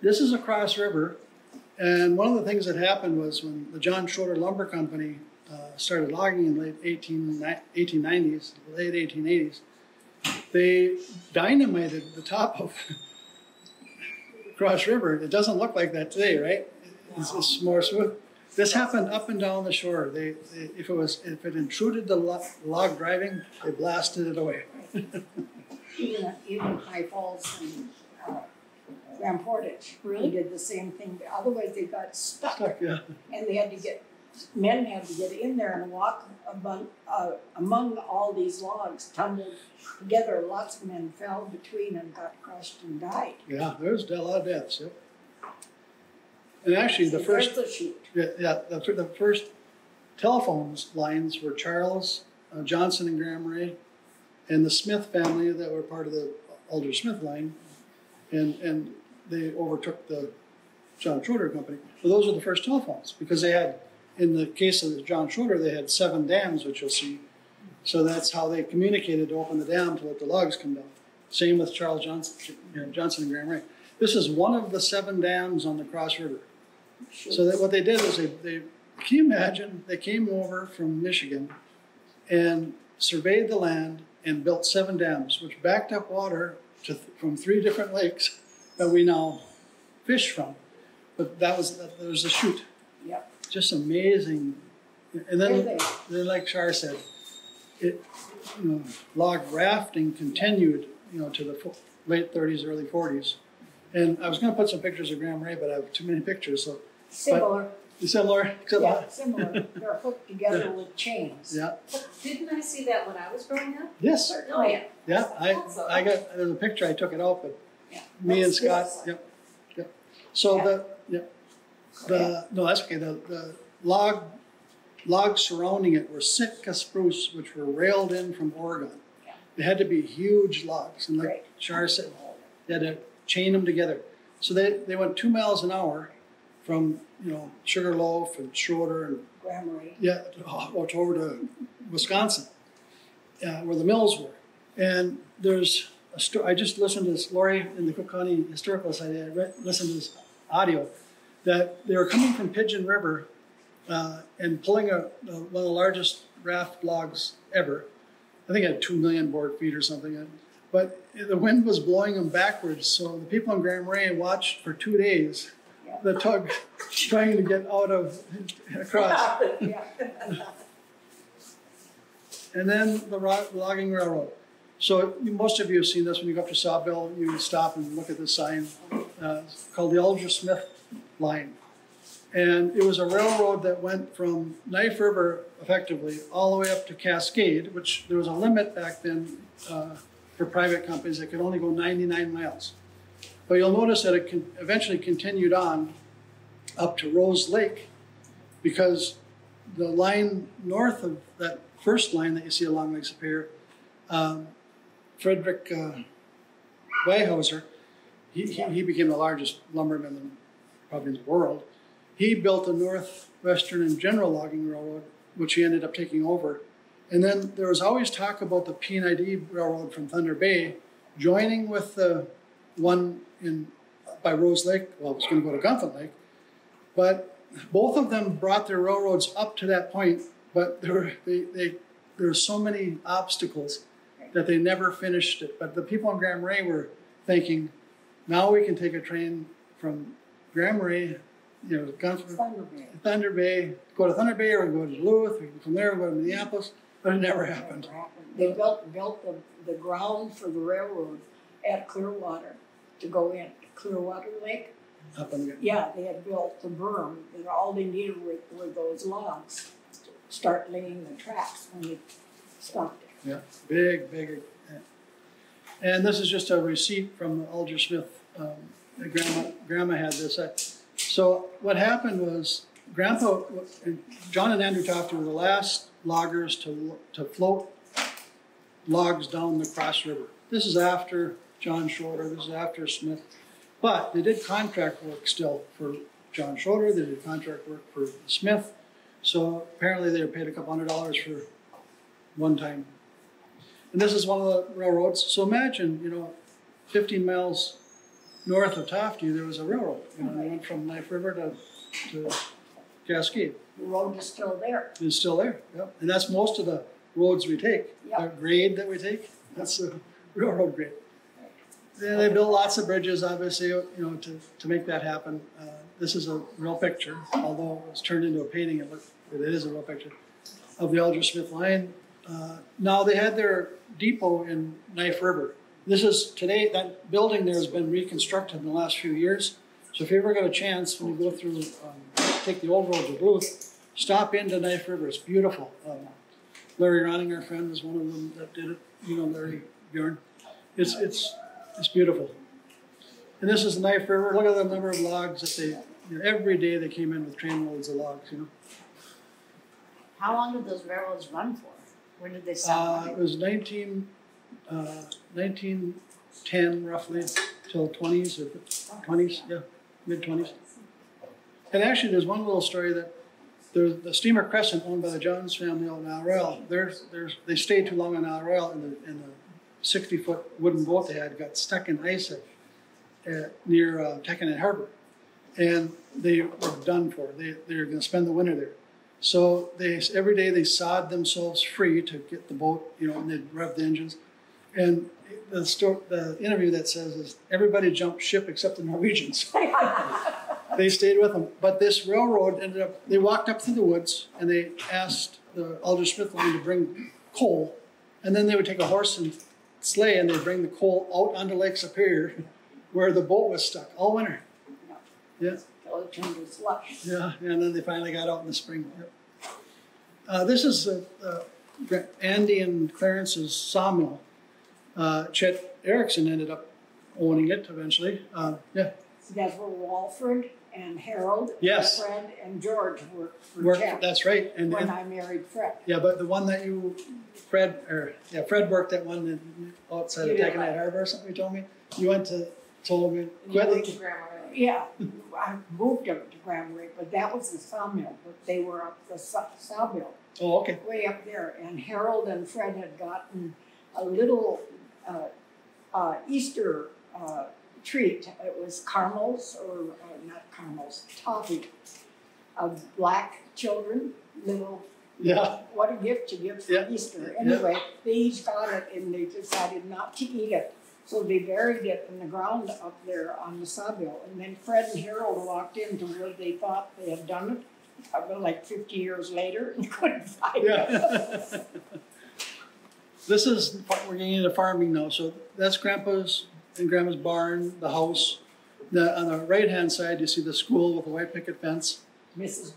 This is across river, and one of the things that happened was when the John Schroeder Lumber Company started logging in the late 1890s, late 1880s, they dynamited the top of Cross River. It doesn't look like that today, right? It's more smooth. This happened up and down the shore. If it intruded the log driving, they blasted it away. even High Falls and Grand Portage Really? did the same thing. Otherwise, they got stuck, Yeah. and men had to get in there and walk among all these logs, tumbled together. Lots of men fell between and got crushed and died. Yeah, there's a lot of deaths. Yep. And actually, the first the first telephones lines were Charles Johnson and Graham Marais, and the Smith family that were part of the Alder Smith line, and they overtook the John Schroeder Company. Well, those were the first telephones because they had, in the case of the John Schroeder, they had 7 dams, which you'll see. So that's how they communicated to open the dam to let the logs come down. Same with Charles Johnson, Johnson and Graham Marais. This is one of the 7 dams on the Cross River. So what they did is they can you imagine, they came over from Michigan and surveyed the land and built 7 dams, which backed up water from 3 different lakes that we now fish from. But there was a chute. Yep. Just amazing. And then like Char said, log rafting continued, to the late 30s, early 40s. And I was going to put some pictures of Graham Marais, but I have too many pictures. So Similar. Similar? Yeah, similar. They're hooked together with chains. Yeah. But didn't I see that when I was growing up? Yes. Oh, yeah. Yeah, I got, there's a picture, I took it out, but Yeah. me and Scott, Yes. yep. So Yeah. no, that's okay. The logs surrounding it were Sitka spruce, which were railed in from Oregon. Yeah. They had to be huge logs, and like Right. Char said, they had to chain them together. So they went 2 miles an hour from Sugarloaf and Schroeder and Grammary. over to Wisconsin, where the mills were. And there's a story. I just listened to this. Lori in the Cook County Historical Society. I listened to this audio that they were coming from Pigeon River and pulling one of the largest raft logs ever. I think it had 2 million board feet or something. But the wind was blowing them backwards. So the people in Grand Marais watched for 2 days the tug trying to get across. Yeah. And then the logging railroad. So most of you have seen this when you go up to Sawville, you stop and look at the sign. It's called the Alder Smith line. And it was a railroad that went from Knife River, effectively, all the way up to Cascade, which there was a limit back then for private companies that could only go 99 miles. But you'll notice that it eventually continued on up to Rose Lake, because the line north of that first line that you see along Lake Superior, Frederick Weihauser, he became the largest lumberman probably in the world. He built the Northwestern and General Logging Railroad, which he ended up taking over. And then there was always talk about the P&ID Railroad from Thunder Bay joining with the one by Rose Lake. Well, it was going to go to Gunflint Lake. But both of them brought their railroads up to that point, but there were so many obstacles that they never finished it. But the people in Grand Marais were thinking, now we can take a train from Grand Marais, Thunder Bay, go to Thunder Bay, or we go to Duluth, from there we go to Minneapolis, but it never happened. They built the ground for the railroad at Clearwater to go in. Clearwater Lake. Yeah, they had built the berm, and all they needed were those logs to start laying the tracks when they stopped it. Yeah, big. And this is just a receipt from the Alder Smith. Grandma had this. So what happened was, John and Andrew Tofte were the last loggers to float logs down the Cross River. This is after John Schroeder, this is after Smith. But they did contract work still for John Schroeder, they did contract work for Smith. So apparently they were paid a couple $100 for one time. And this is one of the railroads. So imagine, 15 miles north of Tofte, there was a railroad. They went from Knife River to Cascade. The road is still there. It's still there, yep. And that's most of the roads we take. Yep. The grade that we take, that's the railroad grade. Yeah, they built lots of bridges, obviously, to make that happen. This is a real picture, although it was turned into a painting. It is a real picture of the Alder-Smith line. Now they had their depot in Knife River. This is today, that building there has been reconstructed in the last few years. So if you ever get a chance, when you go through, take the old road to Duluth, stop into Knife River. It's beautiful. Larry Ronning, our friend, is one of them that did it. Larry Bjorn. It's beautiful. And this is the Knife River. Look at the number of logs that they, every day they came in with trainloads of logs, How long did those railroads run for? When did they stop? It was 1910 roughly till 20s or 20s, yeah, mid-20s. And actually there's one little story that the steamer Crescent owned by the Johns family out in Al they stayed too long on Al in the 60-foot wooden boat they had, got stuck in ice near Tecumseh Harbor. And they were done for. They were going to spend the winter there. So every day they sawed themselves free to get the boat, and they'd rev the engines. And the interview that says is everybody jumped ship except the Norwegians. They stayed with them. But this railroad they walked up through the woods and they asked the Alder-Smith line to bring coal. And then they would take a horse and sleigh and they'd bring the coal out onto Lake Superior where the boat was stuck all winter. Yeah. It turned to slush. Yeah, and then they finally got out in the spring. Yep. This is Andy and Clarence's sawmill. Chet Erickson ended up owning it eventually. Yeah. That's where Walford and Harold and Fred and George worked for Chet. That's right. And when I married Fred. Yeah, but the one that Fred worked at one outside of Tecumseh Harbor or something, you told me. You told me. Yeah, I moved up to Grand Marais, but that was the sawmill. But they were up the sawmill. Oh, okay. Way up there. And Harold and Fred had gotten a little Easter treat. It was caramels, or not caramels, toffee of black children, little. Yeah. What a gift to give for Easter. Anyway, they each got it and they decided not to eat it. So they buried it in the ground up there on the sawmill. And then Fred and Harold walked into where they thought they had done it, like 50 years later, and couldn't find it. We're getting into farming now. So that's Grandpa's and Grandma's barn, the house. On the right-hand side, you see the school with the white picket fence. Mrs.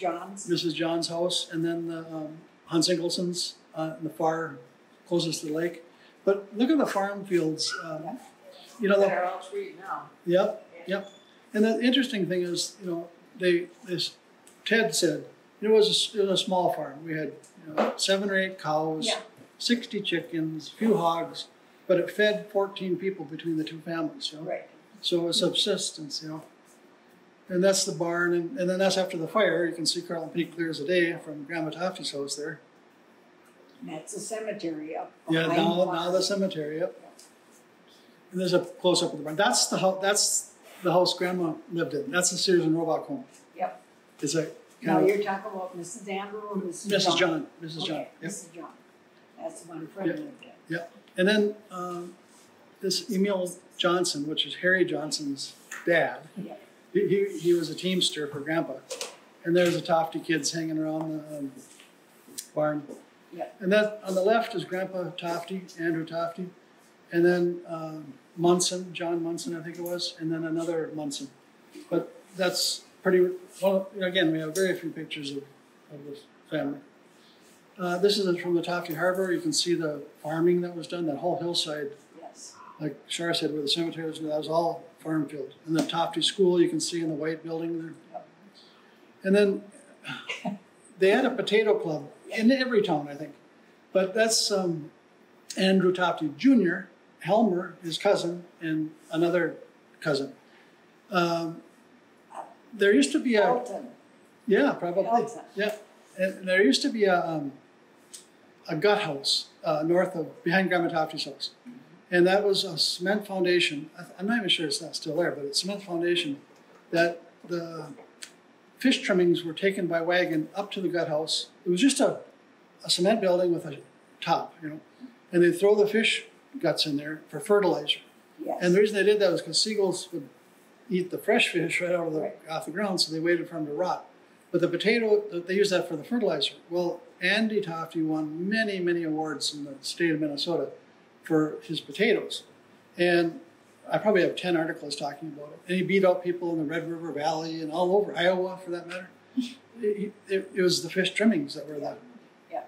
John's house. And then the Hans Ingelson's in the far closest to the lake. But look at the farm fields. They're all treed now. Yep. And the interesting thing is, Ted said, it was a small farm. We had 7 or 8 cows, 60 chickens, a few hogs, but it fed 14 people between the two families. Right. So it was subsistence, And that's the barn, and then that's after the fire. You can see Carlton Peak clear as a day from Grandma Tofte's house there. And that's the cemetery up. Yeah, now the cemetery, yep. And there's a close-up of the barn. That's the house Grandma lived in. That's the Sears and Roebuck home. Yep. It's a now you're talking about Mrs. Andrew or Mrs. John? Mrs. John. Yep. Mrs. John. That's the one Fred lived in. Yep. And then this Emil Johnson, which is Harry Johnson's dad, he was a teamster for Grandpa. And there's the Tofte kids hanging around the barn. Yeah. And that on the left is Grandpa Tofte, Andrew Tofte, and then Munson, John Munson, I think it was, and then another Munson. But that's pretty well. Again, we have very few pictures of this family. This is from the Tofte Harbor. You can see the farming that was done. That whole hillside, like Shar said, where the cemetery was, that was all farm field. And the Tofte School, you can see in the white building there. And then they had a potato club in every town, I think. But that's Andrew Tofte Jr., Helmer, his cousin, and another cousin. There used to be a... Elton. Yeah, probably. Elton. Yeah. And there used to be a gut house north of, behind Grandma Tofte's house. And that was a cement foundation. I'm not even sure it's not still there, but it's a cement foundation that the fish trimmings were taken by wagon up to the gut house. It was just a cement building with a top, you know, and they'd throw the fish guts in there for fertilizer. Yes. And the reason they did that was because seagulls would eat the fresh fish right out of off the ground, so they waited for them to rot. But the potato, they used that for the fertilizer. Well, Andy Tofte won many, many awards in the state of Minnesota for his potatoes. And I probably have 10 articles talking about it. And he beat out people in the Red River Valley and all over, Iowa for that matter. It was the fish trimmings that were there. Yeah.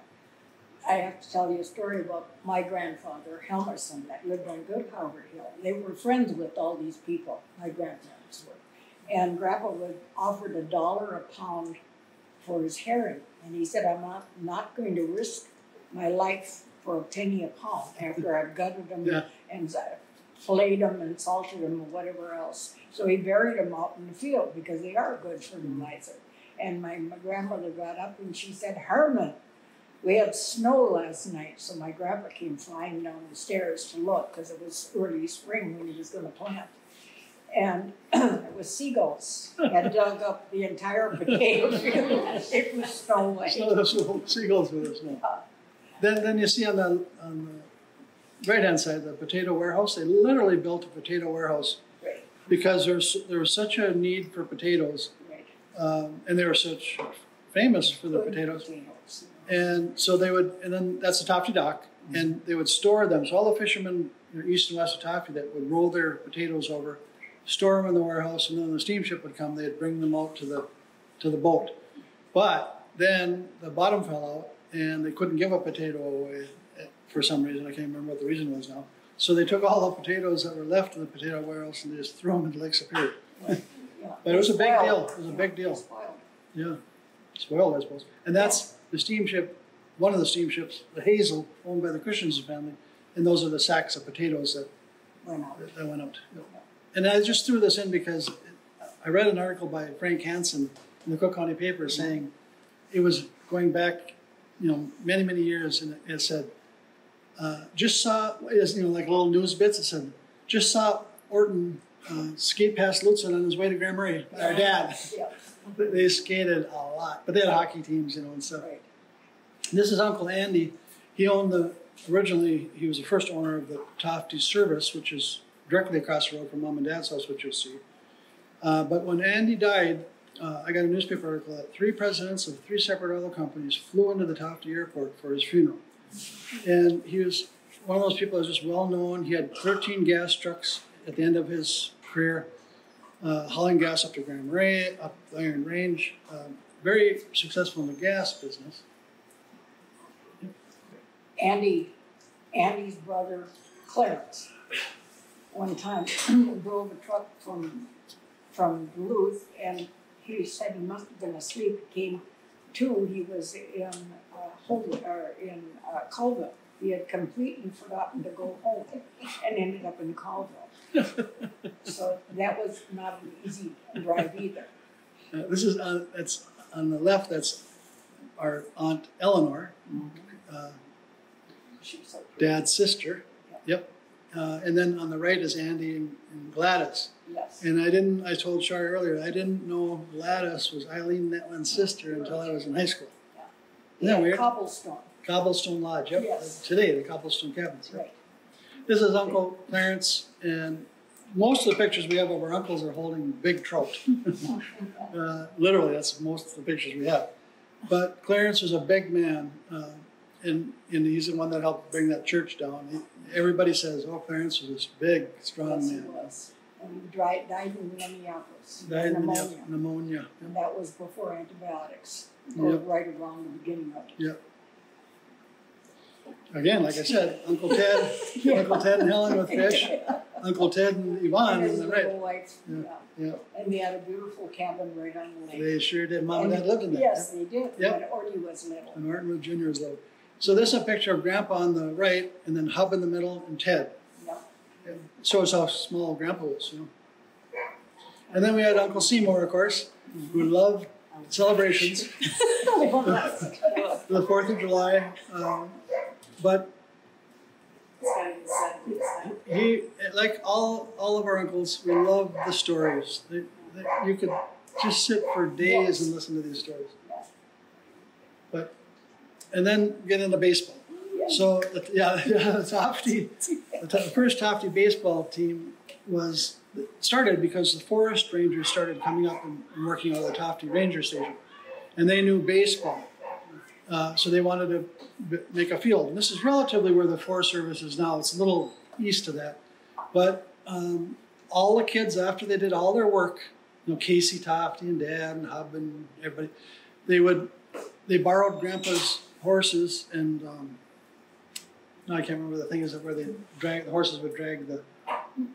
I have to tell you a story about my grandfather, Helmerson, that lived on Good Harbor Hill. They were friends with all these people, my grandparents were. And Grandpa was offered $1 a pound for his herring. And he said, I'm not going to risk my life for a penny a pound after I've gutted them and filleted them and salted them or whatever else. So he buried them out in the field because they are good fertilizer. And my grandmother got up and she said, Herman, we had snow last night. So my grandpa came flying down the stairs to look because it was early spring when he was going to plant. And it was seagulls had dug up the entire potato field. It was snow white. So seagulls with the snow. Then you see on the right-hand side, the potato warehouse, they literally built a potato warehouse because there was such a need for potatoes, and they were such famous for the potatoes. And so they would, and then that's the Tofte dock, and they would store them. So all the fishermen east and west of Tofte that would roll their potatoes over, store them in the warehouse, and then when the steamship would come, they'd bring them out to the boat. But then the bottom fell out, and they couldn't give a potato away for some reason. I can't remember what the reason was now. So they took all the potatoes that were left in the potato warehouse and they just threw them into Lake Superior. But it was a big deal. It was a big deal. Yeah, spoiled, I suppose. And that's the steamship, one of the steamships, the Hazel, owned by the Christensen family, and those are the sacks of potatoes that went out. And I just threw this in because I read an article by Frank Hansen in the Cook County paper saying it was going back, many, many years, and it said, just saw, like little news bits, it said, just saw Orton skate past Lutzen on his way to Grand Marais, our dad. They skated a lot, but they had hockey teams, and stuff. This is Uncle Andy. He owned originally, he was the first owner of the Tofte Service, which is directly across the road from Mom and Dad's house, which you'll see. But when Andy died, I got a newspaper article that 3 presidents of 3 separate oil companies flew into the Tofte airport for his funeral. And he was one of those people that was just well known. He had 13 gas trucks at the end of his career, hauling gas up to Grand Marais, up Iron Range. Very successful in the gas business. Andy's brother, Clarence, one time drove a truck from Duluth, and he said he must have been asleep. He came to, he was in Colville. He had completely forgotten to go home and ended up in Colville. So that was not an easy drive either. This is that's on the left. That's our Aunt Eleanor, She's so Dad's sister. Yep. And then on the right is Andy and Gladys. Yes. And I told Shar earlier, I didn't know Gladys was Eileen Netland's sister until I was in high school. Yeah. Isn't that weird? Cobblestone Lodge, yep. Yes. Today, the Cobblestone Cabins. Right. This is Uncle Clarence, and most of the pictures we have of our uncles are holding big trout. Literally, that's most of the pictures we have. But Clarence was a big man, and he's the one that helped bring that church down. Everybody says, oh, Clarence was this big, strong man. Yes, he was. And he died in Minneapolis. Died of pneumonia. And that was before antibiotics. Yep. Right around the beginning of it. Yep. Again, like I said, Uncle Ted and Helen with fish, Uncle Ted and Yvonne and on the right. Wife, Yeah. And they had a beautiful cabin right on the lake. They sure did. Mom and Dad lived in there. Yes, they did. Yep. When Orty was little. And Martin Wood Jr. was little. So this is a picture of Grandpa on the right, and then Hub in the middle, and Ted. Yeah. Shows how small Grandpa was, And then we had Uncle Seymour, of course, who loved celebrations. The 4th of July. But in the 70s. He, like all of our uncles, we love the stories. You could just sit for days and listen to these stories. But, and then get into baseball. So, the Tofte, the first Tofte baseball team started because the forest rangers started coming up and working on the Tofte Ranger Station. And they knew baseball. So they wanted to make a field. And this is relatively where the Forest Service is now. It's a little east of that. But all the kids, after they did all their work, Casey Tofte and Dad and Hub and everybody, they borrowed Grandpa's horses and no, I can't remember the thing is where the horses would drag the...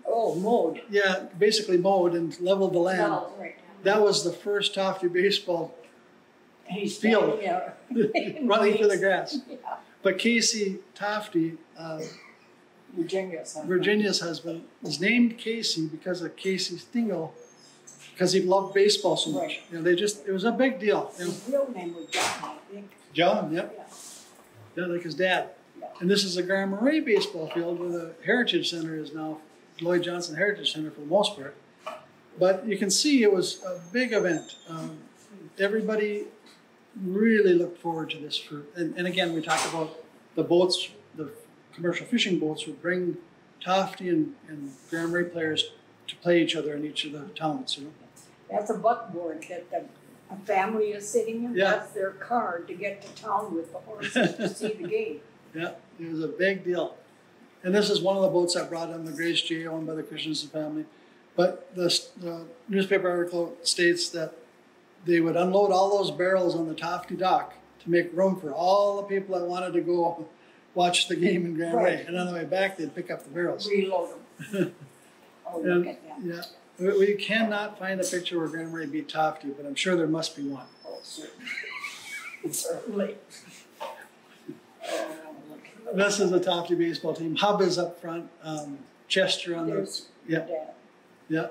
Oh, mowed. Yeah, basically mowed and leveled the land. No, right. That was the first Tofte baseball field, running through the grass. Yeah. But Casey Tofte, Virginia's husband, was named Casey because of Casey Stingle, because he loved baseball so much. Right. It was a big deal. His real name was John, I think. John, yep. Yeah, like his dad. Yeah. And this is a Marais baseball field where the Heritage Center is now, Lloyd Johnson Heritage Center for the most part. But you can see it was a big event. Everybody really looked forward to this. And again, we talked about the boats, the commercial fishing boats would bring Tofte and Marais players to play each other in each of the towns. That's a buckboard that a family is sitting in. Yeah. That's their card to get to town with the horses to see the game. Yeah, it was a big deal. And this is one of the boats that brought in the Grace J, owned by the Christensen family. But the newspaper article states that they would unload all those barrels on the Tofte dock to make room for all the people that wanted to go watch the game in Grand Marais. And on the way back, they'd pick up the barrels. Reload them. Oh, look at that. Yeah, we cannot find a picture where Grand Marais beat Tofte, but I'm sure there must be one. Oh, certainly. Certainly. This is the Tofte baseball team. Hub is up front. Chester on There's yeah, Dad. yeah.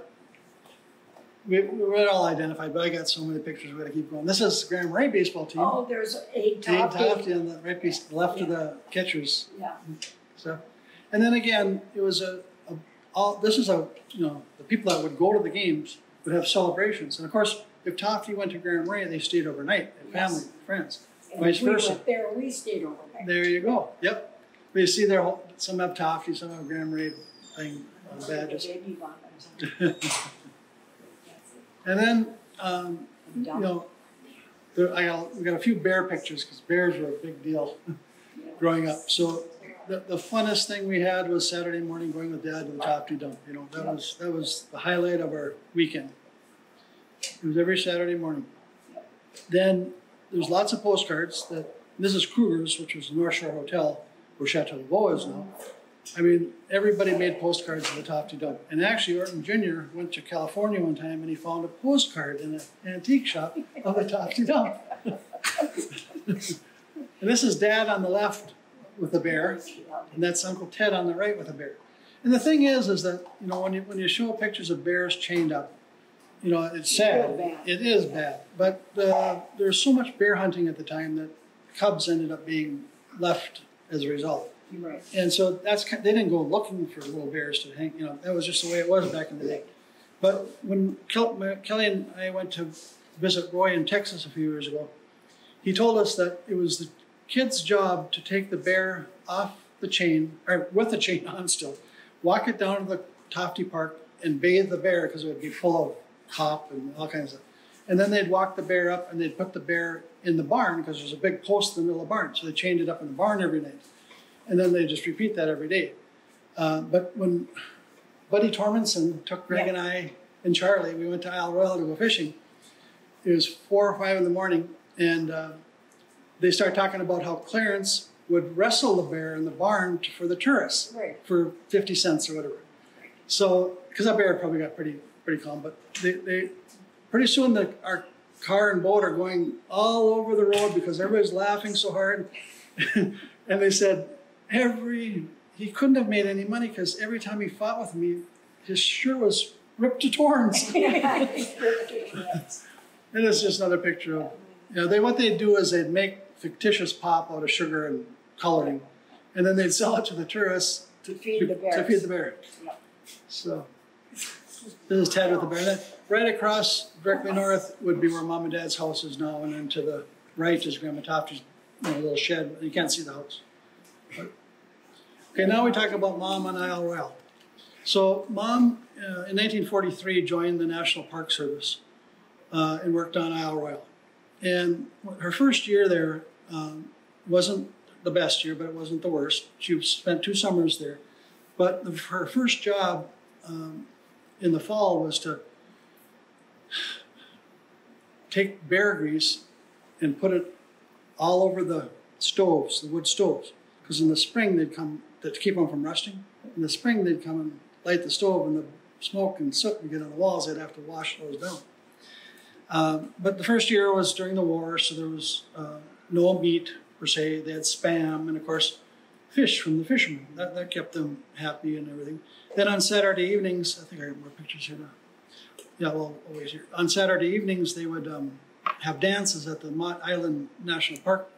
We're all identified, but I got so many pictures. We got to keep going. This is Grand Marais baseball team. Oh, there's a Dave Tofte. Tofte on the right left of the catchers. Yeah. So, and then again, it was the people that would go to the games would have celebrations, and of course, if Tofte went to Grand Marais, they stayed overnight, and family, friends, And vice if we versa. went there, we stayed overnight. There you go. Yep. But you see there, some have Tofte, some have Grand Marais thing badges. Baby vomit. And then, we got a few bear pictures because bears were a big deal growing up. So the funnest thing we had was Saturday morning going with Dad to the Tofte dump. That was the highlight of our weekend. It was every Saturday morning. Then there's lots of postcards that Mrs. Kruger's, which was the North Shore Hotel, where Chateau de Beau is now. I mean, everybody made postcards of the Tofte dump. And actually, Orton Jr. went to California one time and he found a postcard in an antique shop of the Tofte dump. And this is Dad on the left with a bear, and that's Uncle Ted on the right with a bear. And the thing is that when you show pictures of bears chained up, it's sad. It is bad. But there's so much bear hunting at the time that cubs ended up being left as a result. Right. And so they didn't go looking for little bears to hang. That was just the way it was back in the day. But when Kelly and I went to visit Roy in Texas a few years ago, he told us that it was the kid's job to take the bear off the chain, or with the chain on still, walk it down to the Tofte Park and bathe the bear because it would be full of hop and all kinds of stuff. And then they'd walk the bear up and they'd put the bear in the barn because there's a big post in the middle of the barn. So they chained it up in the barn every night. And then they just repeat that every day. But when Buddy Tormenson took Greg and I and Charlie, we went to Isle Royale to go fishing. It was 4 or 5 in the morning, and they started talking about how Clarence would wrestle the bear in the barn for the tourists for 50 cents or whatever. So, because that bear probably got pretty calm, but they pretty soon our car and boat are going all over the road because everybody's laughing so hard. And they said, he couldn't have made any money because every time he fought with me, his shirt was ripped to torns. And it's just another picture of, what they'd do is they'd make fictitious pop out of sugar and coloring, and then they'd sell it to the tourists, To feed the bears. To feed the bear. Yep. So this is Ted with the bear. Right across, directly north, would be where Mom and Dad's house is now, and then to the right is Grandma Tofte's little shed. You can't see the house. But, okay, now we talk about Mom on Isle Royale. So Mom, in 1943, joined the National Park Service and worked on Isle Royale. And her first year there wasn't the best year, but it wasn't the worst. She spent 2 summers there. But her first job in the fall was to take bear grease and put it all over the stoves, the wood stoves. Because in the spring they'd come, to keep them from rusting, in the spring they'd come and light the stove, and the smoke and soot would get on the walls. They'd have to wash those down. But the first year was during the war, so there was no meat per se. They had spam and, of course, fish from the fishermen. That kept them happy and everything. Then on Saturday evenings, I think I have more pictures here now. Yeah, well, always here. On Saturday evenings, they would have dances at the Mott Island National Park.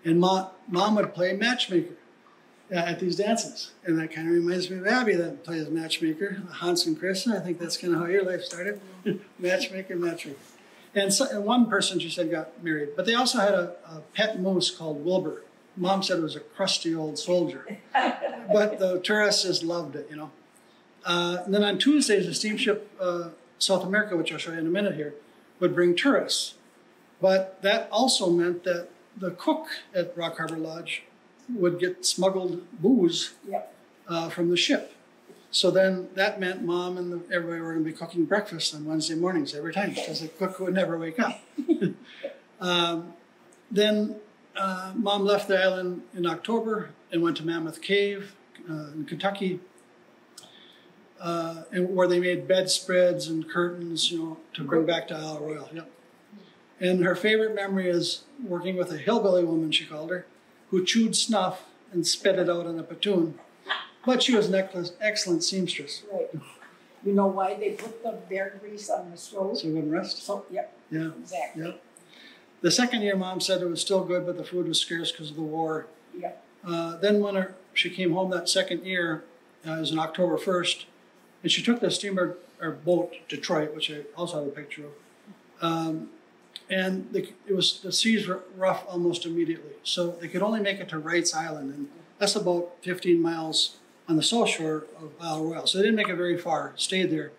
And Mom would play matchmaker at these dances. And that kind of reminds me of Abby that plays matchmaker, Hans and Chris. I think that's kind of how your life started. Matchmaker. And one person, she said, got married. But they also had a pet moose called Wilbur. Mom said it was a crusty old soldier. But the tourists just loved it, you know. And then on Tuesdays, the steamship South America, which I'll show you in a minute here, would bring tourists. But that also meant that the cook at Rock Harbor Lodge would get smuggled booze from the ship. So then that meant Mom and everybody were going to be cooking breakfast on Wednesday mornings every time, because the cook would never wake up. Then Mom left the island in October and went to Mammoth Cave in Kentucky, and where they made bedspreads and curtains, you know, to bring back to Isle Royale. Yep. And her favorite memory is working with a hillbilly woman, she called her, who chewed snuff and spit it out on a platoon. But she was an excellent seamstress. Right. You know why they put the bear grease on the stove? So it wouldn't rust? So, yep. Yeah. Exactly. Yep. The second year, Mom said it was still good, but the food was scarce because of the war. Yep. Then when she came home that second year, it was on October 1st, and she took the steamer or boat to Detroit, which I also have a picture of. And the seas were rough almost immediately. So they could only make it to Wright's Island, and that's about 15 miles on the south shore of Isle Royale. So they didn't make it very far, stayed there.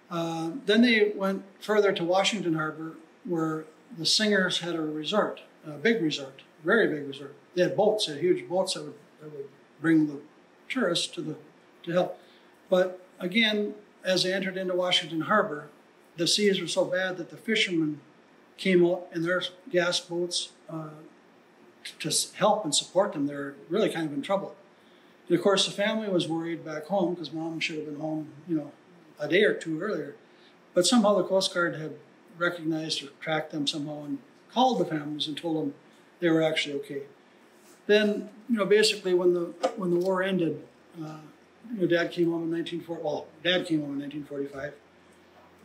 Then they went further to Washington Harbor, where the Singers had a resort, a big resort, very big resort. They had boats, they had huge boats that would bring the tourists to help. But again, as they entered into Washington Harbor, the seas were so bad that the fishermen came out in their gas boats to help and support them. They were really kind of in trouble. And of course, the family was worried back home because Mom should have been home, you know, a day or two earlier. But somehow the Coast Guard had recognized or tracked them somehow and called the families and told them they were actually okay. Then, you know, basically when the war ended, you know, Dad came home in 1945.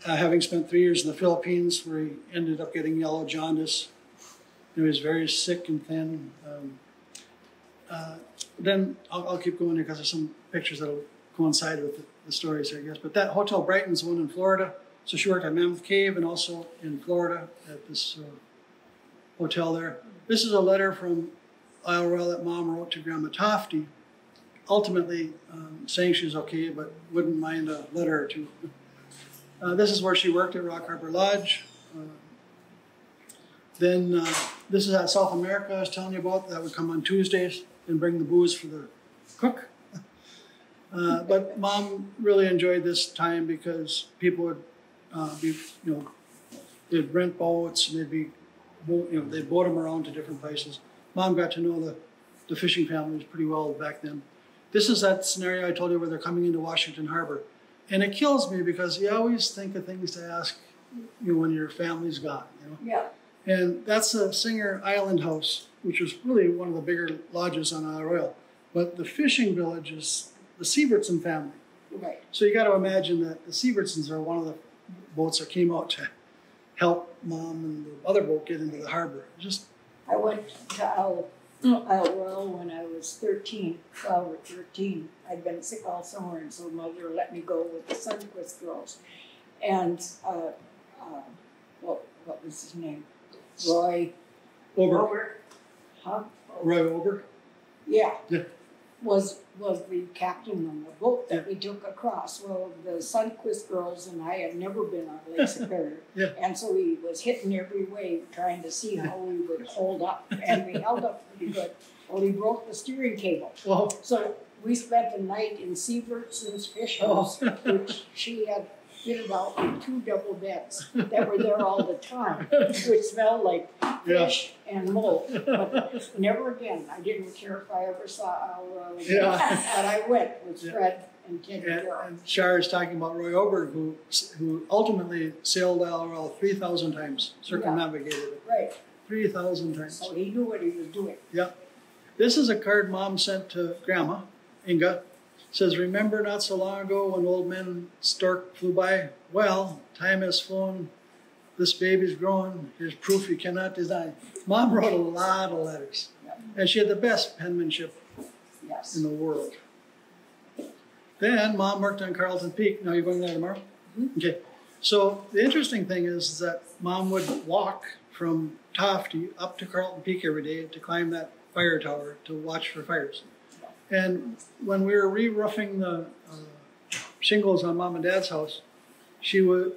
Having spent 3 years in the Philippines, where he ended up getting yellow jaundice. He was very sick and thin. Then I'll keep going here because there's some pictures that'll coincide with the stories here, I guess. But that Hotel Brighton's the one in Florida. So she worked at Mammoth Cave and also in Florida at this hotel there. This is a letter from Isle Royale that Mom wrote to Grandma Tofte, ultimately saying she's okay, but wouldn't mind a letter or two. This is where she worked at Rock Harbor Lodge. Then this is at South America I was telling you about. That would come on Tuesdays and bring the booze for the cook. But Mom really enjoyed this time because people would be, you know, they'd rent boats and they'd be, you know, they'd boat them around to different places. Mom got to know the fishing families pretty well back then. This is that scenario I told you where they're coming into Washington Harbor. And it kills me because you always think of things to ask you know, when your family's gone, you know? Yeah. And that's the Singer Island House, which was really one of the bigger lodges on Isle Royale. But the fishing village is the Sievertson family. Right. So you got to imagine that the Sievertsons are one of the boats that came out to help Mom and the other boat get into the harbor. Just I went to Isle Well, when I was 13, 12 or 13, I'd been sick all summer, and so mother let me go with the Sundquist girls. And what was his name? Roy Ober. Huh? Roy Ober. Yeah. Yeah. Was the captain on the boat that we took across. Well, the Sundquist girls and I had never been on Lake Superior. Yeah. And so he was hitting every wave trying to see how we would hold up. And we held up pretty good. Well, he broke the steering cable. Well, So we spent the night in Sievertson's fish house, which she had fitted out with 2 double beds that were there all the time, which smelled like fish and mold. But never again. I didn't care if I ever saw Al again. Yeah. But I went with Fred and Ted and Shar is talking about Roy Ober, who ultimately sailed Al 3,000 times, circumnavigated it. Right. 3,000 times. So he knew what he was doing. Yeah. This is a card Mom sent to Grandma, Inga. It says, remember not so long ago when old man stork flew by? Well, time has flown. This baby's grown. Here's proof you cannot deny. Mom wrote a lot of letters. Yep. And she had the best penmanship Yes. in the world. Then Mom worked on Carlton Peak. Now you're going there tomorrow? Mm-hmm. Okay. So the interesting thing is that Mom would walk from Tofte up to Carlton Peak every day to climb that fire tower to watch for fires. And when we were re-roofing the shingles on Mom and Dad's house, you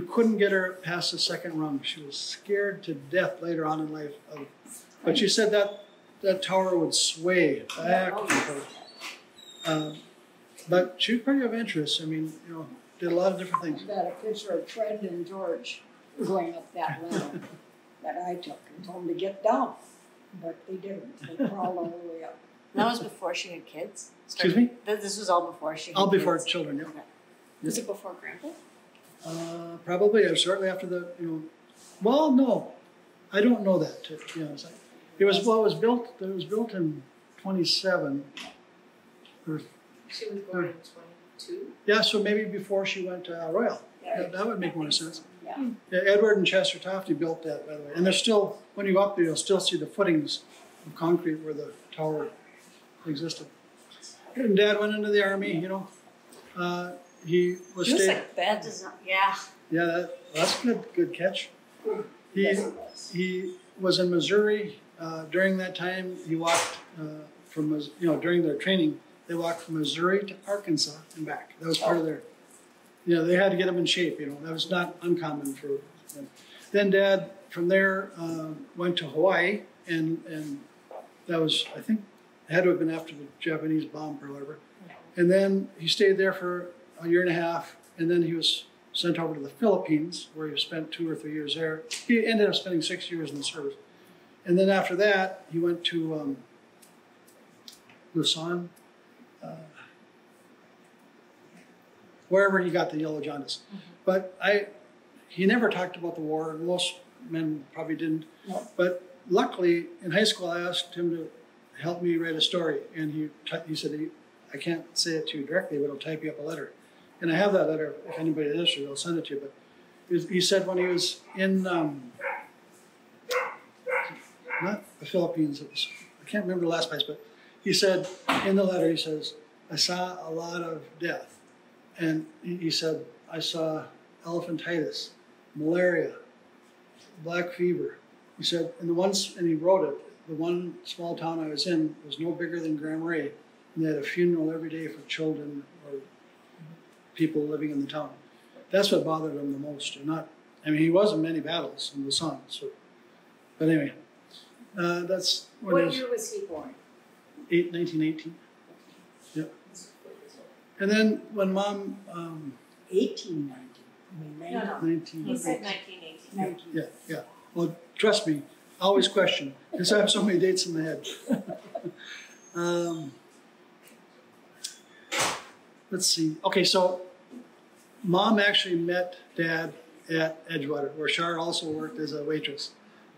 couldn't get her past the second rung. She was scared to death later on in life. But she said that tower would sway back and forth. But she was pretty adventurous. I mean, did a lot of different things. I got a picture of Fred and George going up that ladder that I took and told them to get down. But they didn't. They crawled all the way up. That was before she had kids? Excuse me? This was all before she had All kids? before children, yeah. Okay. Was it before Grandpa? Probably shortly after well, no, I don't know that. It was built. It was built in 27. She was born in 22. Yeah, so maybe before she went to Royal. Yeah. That would make more sense. Yeah. Yeah, Edward and Chester Tofte built that, by the way. And there's still, when you go up there, you'll still see the footings of concrete where the tower existed. And Dad went into the Army, he was He was staying. like That does not, yeah. Yeah, that's good catch. He was in Missouri during that time. He walked during their training, they walked from Missouri to Arkansas and back. That was part of their, they had to get him in shape. That was not uncommon for them. Then Dad from there went to Hawaii, and that was, I think, had to have been after the Japanese bomb or whatever. And then he stayed there for a year and a half, and then he was sent over to the Philippines, where he spent 2 or 3 years there. He ended up spending 6 years in the service. And then after that, he went to Luzon, wherever he got the yellow jaundice. Mm-hmm. But he never talked about the war, and most men probably didn't. No. But luckily, in high school, I asked him to help me write a story, and he said, I can't say it to you directly, but I'll type you up a letter. And I have that letter. If anybody is interested, I'll send it to you. But he said when he was in, not the Philippines, I can't remember the last place, but he said in the letter, he says, I saw a lot of death. And he said, I saw elephantitis, malaria, black fever. He said, and he wrote it, the one small town I was in was no bigger than Marais, and they had a funeral every day for children or people living in the town. That's what bothered him the most. He was in many battles in the sun. But anyway, that's What year was he born? 1918. Yeah. And then when Mom 1890. No. 19. He said 1918. Yeah. Well, trust me, I always question because I have so many dates in my head. Let's see. Okay, so Mom actually met Dad at Edgewater, where Char also worked as a waitress.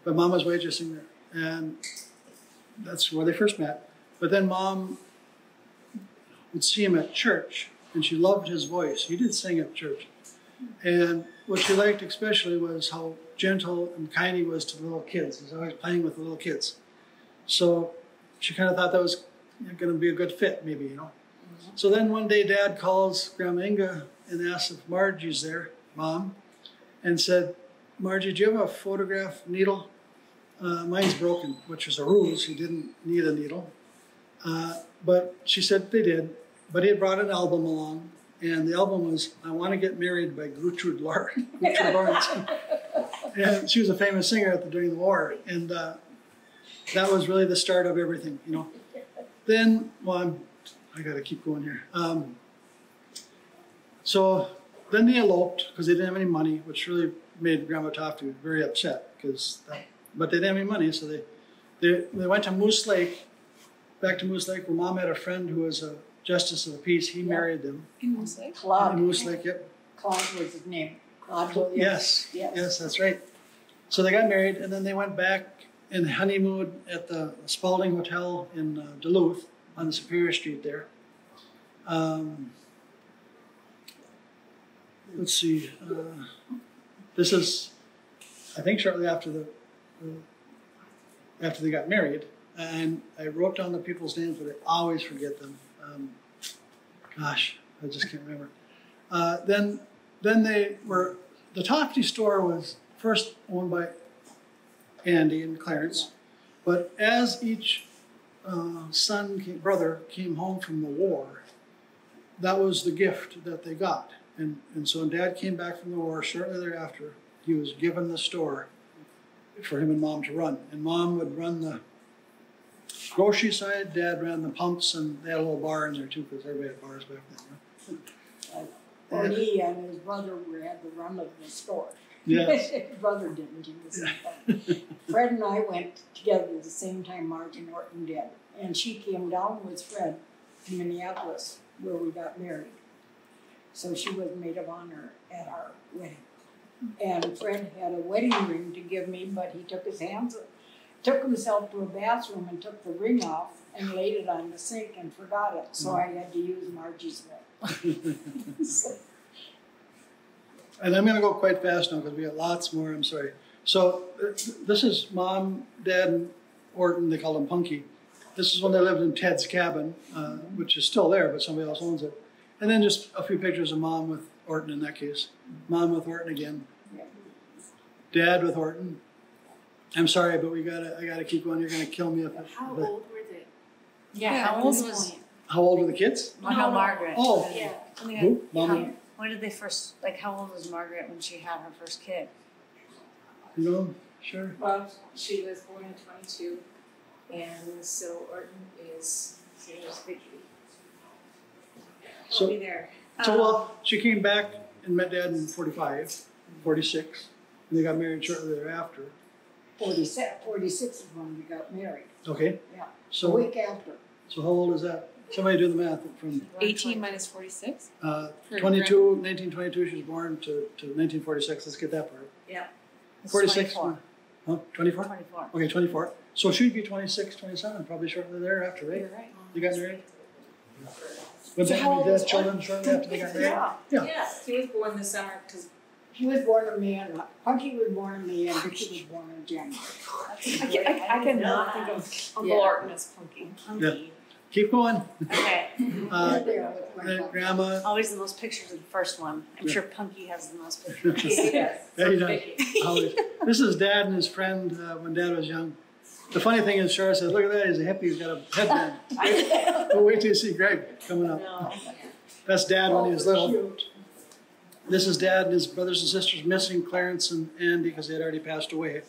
But Mom was waitressing there, and that's where they first met. But then Mom would see him at church, and she loved his voice. He did sing at church. And what she liked especially was how gentle and kind he was to the little kids. He was always playing with the little kids. So she kind of thought that was going to be a good fit, maybe, you know. So then one day Dad calls Grandma Inga and asks if Margie's there, Mom, and said, Margie, do you have a photograph needle? Mine's broken, which is a ruse. He didn't need a needle. But she said they did. But he had brought an album along, and the album was I Want to Get Married by Gertrude Lawrence. And she was a famous singer during the war. And that was really the start of everything, you know. Then, well, I got to keep going here. So then they eloped because they didn't have any money, which really made Grandma Tofte very upset. But they didn't have any money, so they went to Moose Lake, back to Moose Lake, where Mom had a friend who was a justice of the peace. He married them. In Moose Lake? Claude. In Moose Lake, yep. Claude was his name. Claude Williams. Yes, that's right. So they got married, and then they went back and honeymooned at the Spalding Hotel in Duluth on the Superior Street there. Let's see. This is, I think, shortly after they got married, and I wrote down the people's names, but I always forget them. Gosh, I just can't remember. Then they were, the Tofte store was first owned by Andy and Clarence, but as each brother came home from the war, that was the gift that they got. And so when Dad came back from the war, shortly thereafter, he was given the store for him and Mom to run. And Mom would run the grocery side, Dad ran the pumps, and they had a little bar in there too, because everybody had bars back then. Right? He and his brother had the run of the store. Yes. His brother didn't. He was Fred and I went together at the same time Margie Norton did. And she came down with Fred to Minneapolis, where we got married. So she was maid of honor at our wedding. And Fred had a wedding ring to give me, but he took himself to a bathroom and took the ring off and laid it on the sink and forgot it. So I had to use Margie's ring. And I'm going to go quite fast now because we got lots more, I'm sorry. So this is Mom, Dad, and Orton. They call him Punky. This is when they lived in Ted's cabin, which is still there, but somebody else owns it. And then just a few pictures of Mom with Orton in that case. Mom with Orton again. Dad with Orton. I'm sorry, but I gotta keep going. You're gonna kill me if How old were they? Yeah, how old was How old were the kids? Margaret? Oh, Yeah. who? Mom. When did they first, like, how old was Margaret when she had her first kid? You know, sure. Well, she was born in 22, and so Orton is Vicky. So, I'll be there. well, she came back and met Dad in 45, 46, and they got married shortly thereafter. 46 is when we got married. Okay. Yeah. So a week after. So how old is that? Somebody do the math from 18 minus 46? 22, 1922 she was born to 1946. Let's get that part. Yeah. 46. 24. Huh? 24? 24. Okay, 24. So she'd be 26, 27, probably shortly thereafter, right? You're right. You got married? When So they how old had was children shortly after they got married? Yeah. Yeah. He was born this summer because He was born in May, and Punky was born in May, and Vicky was born in January. I cannot think of Uncle Orton as Punky. Yeah. Keep going. Okay. Grandma. Always the most pictures of the first one. I'm sure Punky has the most pictures. yes. Yeah, he does. Always. This is Dad and his friend when Dad was young. The funny thing is, Shara said, look at that, he's a hippie, he's got a headband. But wait till you see Greg coming up. No. That's Dad when he was little. This is Dad and his brothers and sisters missing Clarence and Andy because they had already passed away.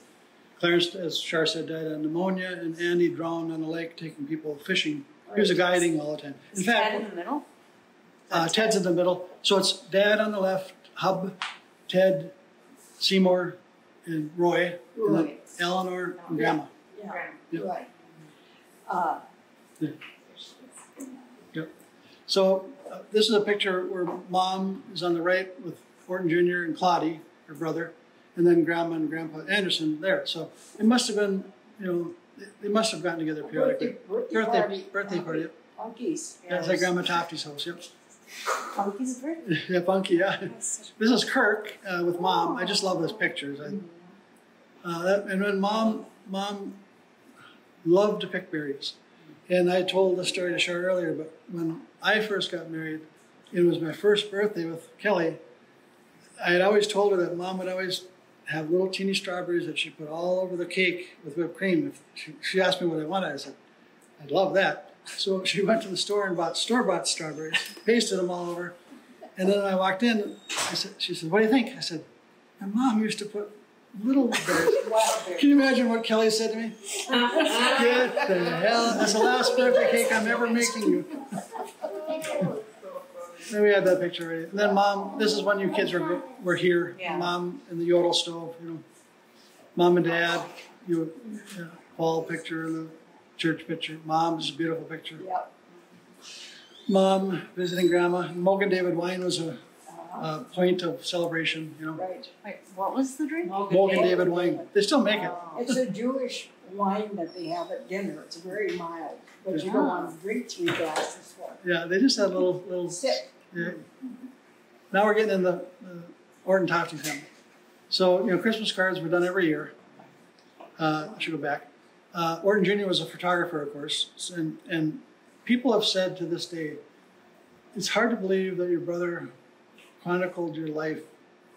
Clarence, as Shar said, died of pneumonia, and Andy drowned on a lake taking people fishing. He was guiding all the time. In Is fact, Ted in the middle? Ted's in the middle. So it's Dad on the left, Hub, Ted, Seymour, and Roy, and then Eleanor and Grandma. Yeah, Yep. right. Yep. So this is a picture where Mom is on the right with Orton Jr. and Claudie, her brother, and then Grandma and Grandpa Anderson there. So it must have been, they must have gotten together periodically. Birthday party. Punkies. Yeah, it's like Grandma Tofte's house, yep. Punky's birthday? Yeah, Punky, yeah. This is Kirk with Mom. I just love those pictures. And when Mom loved to pick berries. And I told the story to Char earlier, but when I first got married, it was my first birthday with Kelly. I had always told her that Mom would always have little teeny strawberries that she put all over the cake with whipped cream. If she asked me what I wanted, I said, I'd love that. So she went to the store and bought store-bought strawberries, pasted them all over. And then I walked in, she said, what do you think? I said, my mom used to put little berries. Can you imagine what Kelly said to me? Get the hell, that's the last birthday cake I'm ever making you. And we had that picture already. And then Mom, this is when you kids were here. Yeah. Mom and the yodel stove, Mom and Dad, Paul picture and the church picture. Mom's a beautiful picture. Yep. Mom visiting Grandma. Mogan David wine was a point of celebration, Right. Wait, what was the drink? Mogan David wine. They still make it. It's a Jewish wine that they have at dinner. It's very mild, but you don't want to drink 3 glasses for it. Yeah, they just had little Sip. Yeah. Now we're getting in the Orton Tofte family. So, Christmas cards were done every year. I should go back. Orton Jr. was a photographer, of course, and people have said to this day, it's hard to believe that your brother chronicled your life,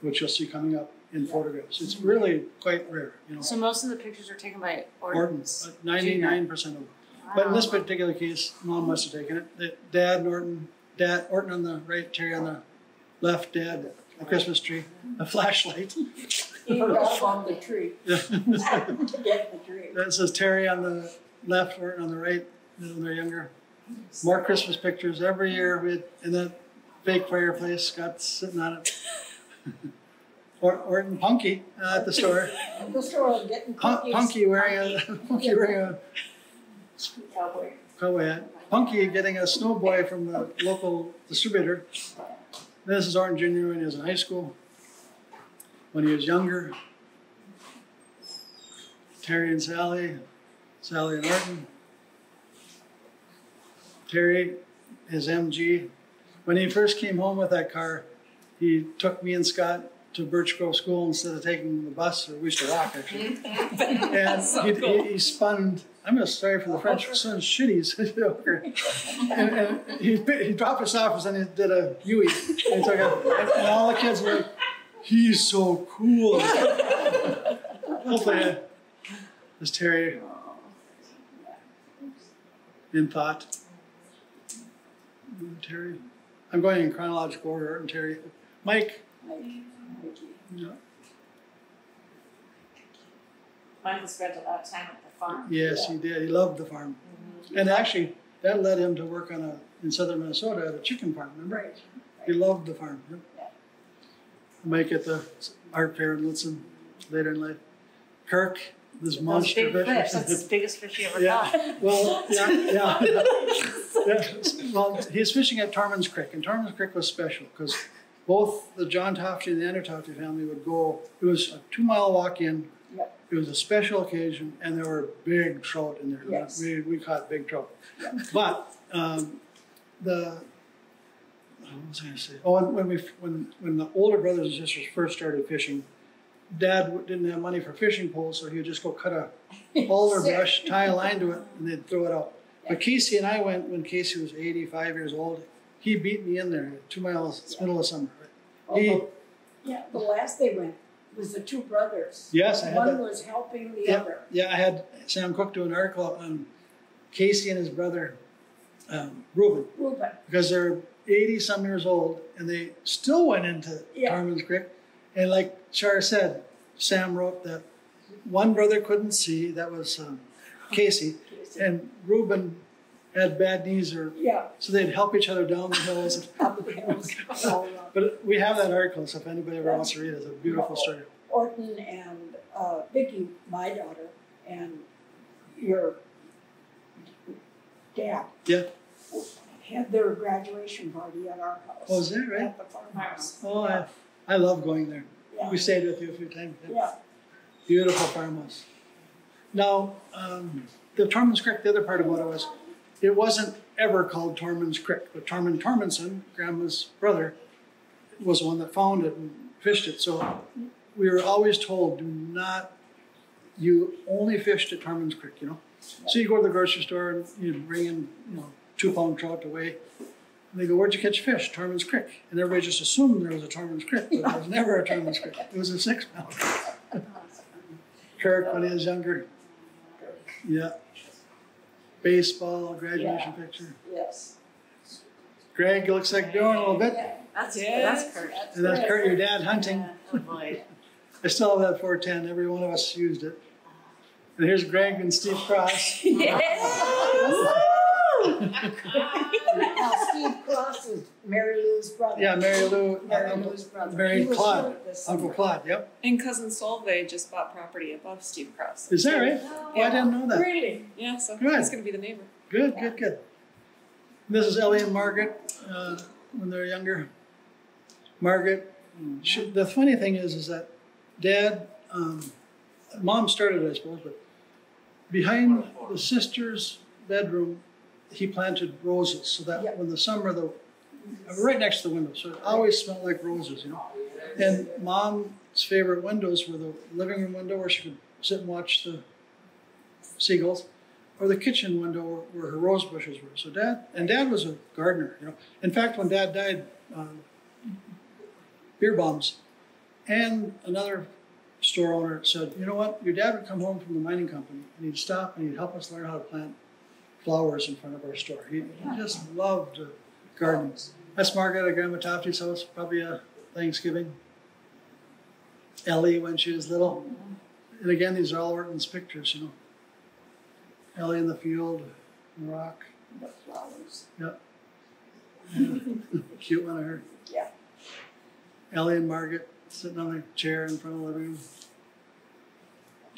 which you'll see coming up in photographs. It's really quite rare, So most of the pictures are taken by Orton, Orton's. 99% of them. But in this particular case, Mom must have taken it. Dad, Orton on the right, Terry on the left, Dad, the Christmas tree, a flashlight. He got on the tree. Yeah. To get the tree. That says Terry on the left, Orton on the right, when they're younger. More Christmas pictures every year. In that fake fireplace, Scott's sitting on it. Orton Punky at the store. At the store getting cookies. Punky wearing a cowboy hat. Punky getting a snow boy from the local distributor. This is Orton Jr. when he was in high school. When he was younger. Terry and Sally. Sally and Orton. Terry, his MG. When he first came home with that car, he took me and Scott to Birch Grove School instead of taking the bus, or we used to walk actually. And he spun, I'm going to sorry for the French, spun shitties and he dropped us off and he did a Huey. And, and all the kids were like, he's so cool. Hopefully this Terry in thought. Terry. I'm going in chronological order, and Terry. Mike. Yeah. Michael spent a lot of time at the farm. Yes, he did. He loved the farm. And actually, that led him to work in southern Minnesota at a chicken farm, remember? Right. He loved the farm. Yep. Yeah. Mike at the art fair in Littson later in life. Kirk, this monster big fish. fish. That's the biggest fish you ever Yeah. caught. Well, yeah. Well, he's fishing at Tormans Creek, and Tormans Creek was special because both the John Tofte and the Andrew Tofte family would go. It was a 2-mile walk in. Yep. It was a special occasion, and there were big trout in there. Yes. We caught big trout. Yep. But what was I going to say? Oh, and when the older brothers and sisters first started fishing, Dad didn't have money for fishing poles, so he would just go cut a boulder brush, tie a line to it, and they'd throw it out. But Casey and I went when Casey was 85 years old. He beat me in there 2 miles, it's middle of summer. Right? The last they went was the 2 brothers. Yes, I had One that. was helping the other. Yeah, I had Sam Cook do an article on Casey and his brother, Reuben, because they're 80-some years old, and they still went into Tormans Creek. And like Char said, Sam wrote that one brother couldn't see, that was Casey, and Reuben had bad knees, so they'd help each other down the hills. But we have that article, so if anybody ever wants to read it, it's a beautiful story. Orton and Vicky, my daughter, and your dad had their graduation party at our house. Oh, is that right? At the farmhouse. Oh, I love going there. Yeah. We stayed with you a few times. Yeah. Beautiful farmhouse. Now, the Tormans Creek, the other part about it wasn't ever called Tormans Creek, but Tormund Tormundson, Grandma's brother, was the one that found it and fished it. So we were always told, you only fished at Tormans Creek, So you go to the grocery store and you bring in, 2-pound trout to weigh. And they go, "Where'd you catch fish?" "Tormans Creek." And everybody just assumed there was a Tormans Creek, but there was never a Tormans Creek. It was a 6-pound. Kirk, when he was younger. Yeah. Baseball, graduation picture. Yes. Greg looks like doing a little bit. That's Kurt. And that's Kurt, your dad, hunting. Oh boy. I still have that 410. Every one of us used it. And here's Greg and Steve Cross. Now, Steve Cross is Mary Lou's brother. Yeah, Mary Lou, Mary Lou's brother. Mary He was Claude, here this Uncle summer. Claude, yep. And cousin Solveig just bought property above Steve Cross. Is that right? Oh, I didn't know that. Really? Yeah, so Good. he's gonna be the neighbor. Good, good, good. This is Ellie and Margaret when they're younger. Margaret, the funny thing is that Dad, Mom started it, I suppose, but behind the sister's bedroom, he planted roses so that when the summer, right next to the window, so it always smelled like roses, And Mom's favorite windows were the living room window where she could sit and watch the seagulls, or the kitchen window where her rose bushes were. So Dad was a gardener, In fact, when Dad died, beer bombs, and another store owner said, "You know what? Your dad would come home from the mining company and he'd stop and he'd help us learn how to plant flowers in front of our store. He just loved gardening." That's Margaret at Grandma Tofte's house, probably a Thanksgiving. Ellie when she was little. And again, these are all Orton's pictures, Ellie in the field, in the rock. The flowers. Yep. Yeah. Cute one of her. Yeah. Ellie and Margaret sitting on a chair in front of the living room.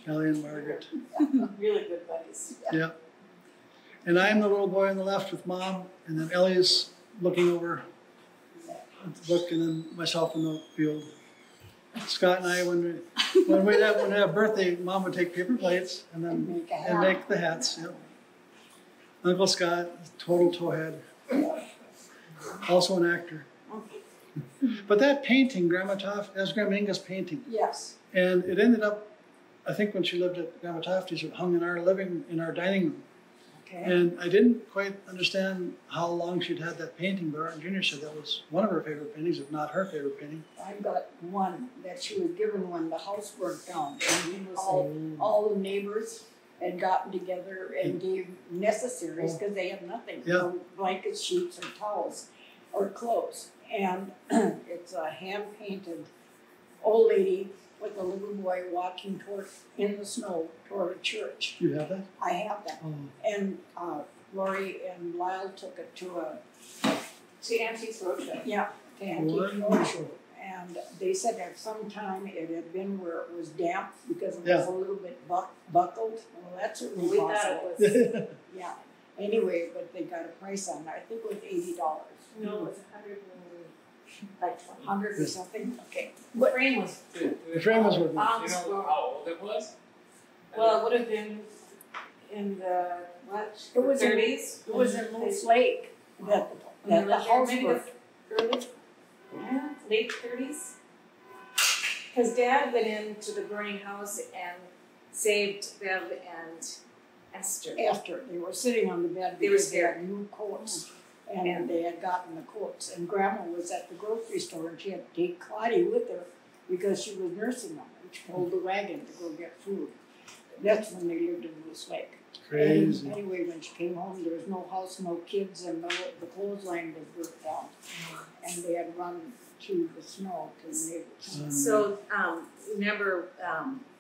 Ellie and Margaret. Really good buddies. Yeah. And I'm the little boy on the left with Mom, and then Ellie's looking over at the book, and then myself in the field. Scott and I, when we'd have birthday, Mom would take paper plates and then make the hats. Yep. Uncle Scott, total towhead, also an actor. But that painting, Grandma Tofte, that's Grandma Inga's painting. Yes. And it ended up, I think when she lived at Grandma Tofte's, it hung in our dining room. Okay. And I didn't quite understand how long she'd had that painting, but Art Jr. said that was one of her favorite paintings, if not her favorite painting. I got one that she was given when the house burnt down. And all the neighbors had gotten together and gave necessaries because they had nothing. Yeah. No blankets, sheets, or towels, or clothes. And it's a hand-painted old lady with a little boy walking in the snow toward a church. You have that? I have that. Oh. And Lori and Lyle took it to Auntie's Roadshow. to Antique Roadshow. And they said at some time it had been where it was damp because it was a little bit buckled. Well, that's certainly We thought possible. it was. Yeah. Anyway, but they got a price on it. I think it was $80. No, it was 100 or something. Okay. The frame was. The frame was working. You know how old it was? Well, it would have been in the It was 30s. It was in Moose Lake that the house maybe was. early, late 30s. Because Dad went into the burning house and saved Bev and Esther. After they were sitting on the bed, They were because scared. had new coats, and they had gotten the coats. And Grandma was at the grocery store, and she had to take Claudia with her because she was nursing them, and she pulled the wagon to go get food. That's when they lived in Moose Lake. Crazy. And anyway, when she came home, there was no house, no kids, and the clothesline was burnt down, and they had run through the snow to the neighbors. So remember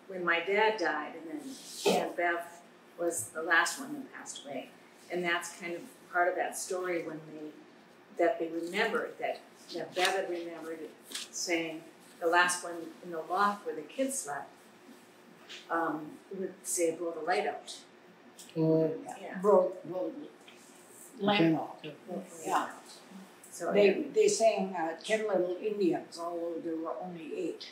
when my dad died, and then Aunt Bev was the last one that passed away, and that's kind of part of that story when they remembered that Bev had remembered it, saying the last one in the loft where the kids slept would say blow the light out. Yeah. Broke lamp out. Yeah. So They sang 10 Little Indians, although there were only 8.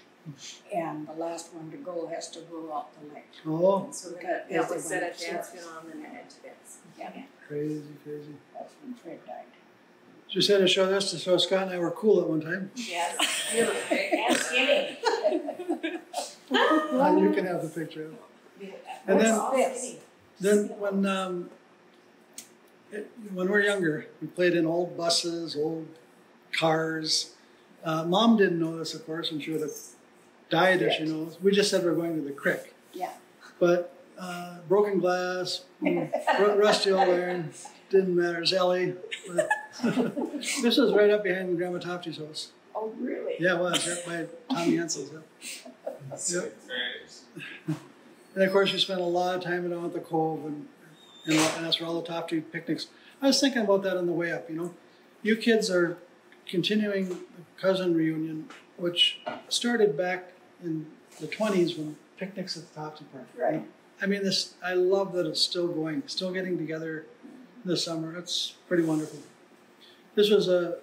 And the last one to go has to blow out the light. Oh, so that was said at Dad's funeral and then at Dad's. Yeah. crazy. That's when Fred died. Just had to show this to show Scott and I were cool at one time. Yes, you were big and skinny. You can have the picture. And then What's this? Then when we were younger, we played in old buses, old cars. Mom didn't know this, of course, and she would have died if she knows. We just said we were going to the creek. Yeah. But broken glass, rusty old iron, didn't matter. Zelly. This was right up behind Grandma Tofte's house. Oh, really? Yeah, it was, right by Tommy Hansel's. Yep. And of course, we spent a lot of time down at the Cove, and that's where all the Tofte picnics. I was thinking about that on the way up, you know. You kids are continuing the cousin reunion, which started back in the 20s when picnics at the Tofte Park. Right. I mean, I love that it's still going, still getting together this summer. It's pretty wonderful. This was at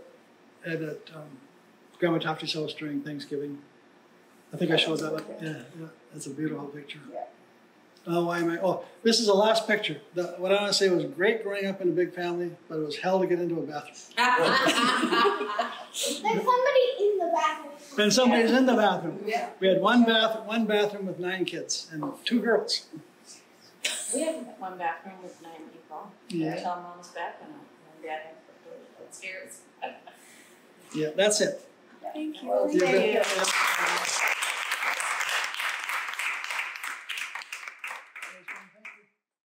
Grandma Tofte's house during Thanksgiving. I think I showed that one. Yeah, that's a beautiful picture. Yeah. Oh, why am I? Oh, this is the last picture. What I want to say was great growing up in a big family, but it was hell to get into a bathroom. There's somebody in the bathroom. And somebody's in the bathroom. Yeah. We had one bathroom with 9 kids and 2 girls. We have one bathroom with 9 people. Yeah. Until Mom's back and Dad had to put the upstairs. Yeah, that's it. Thank you. You bet. Yeah.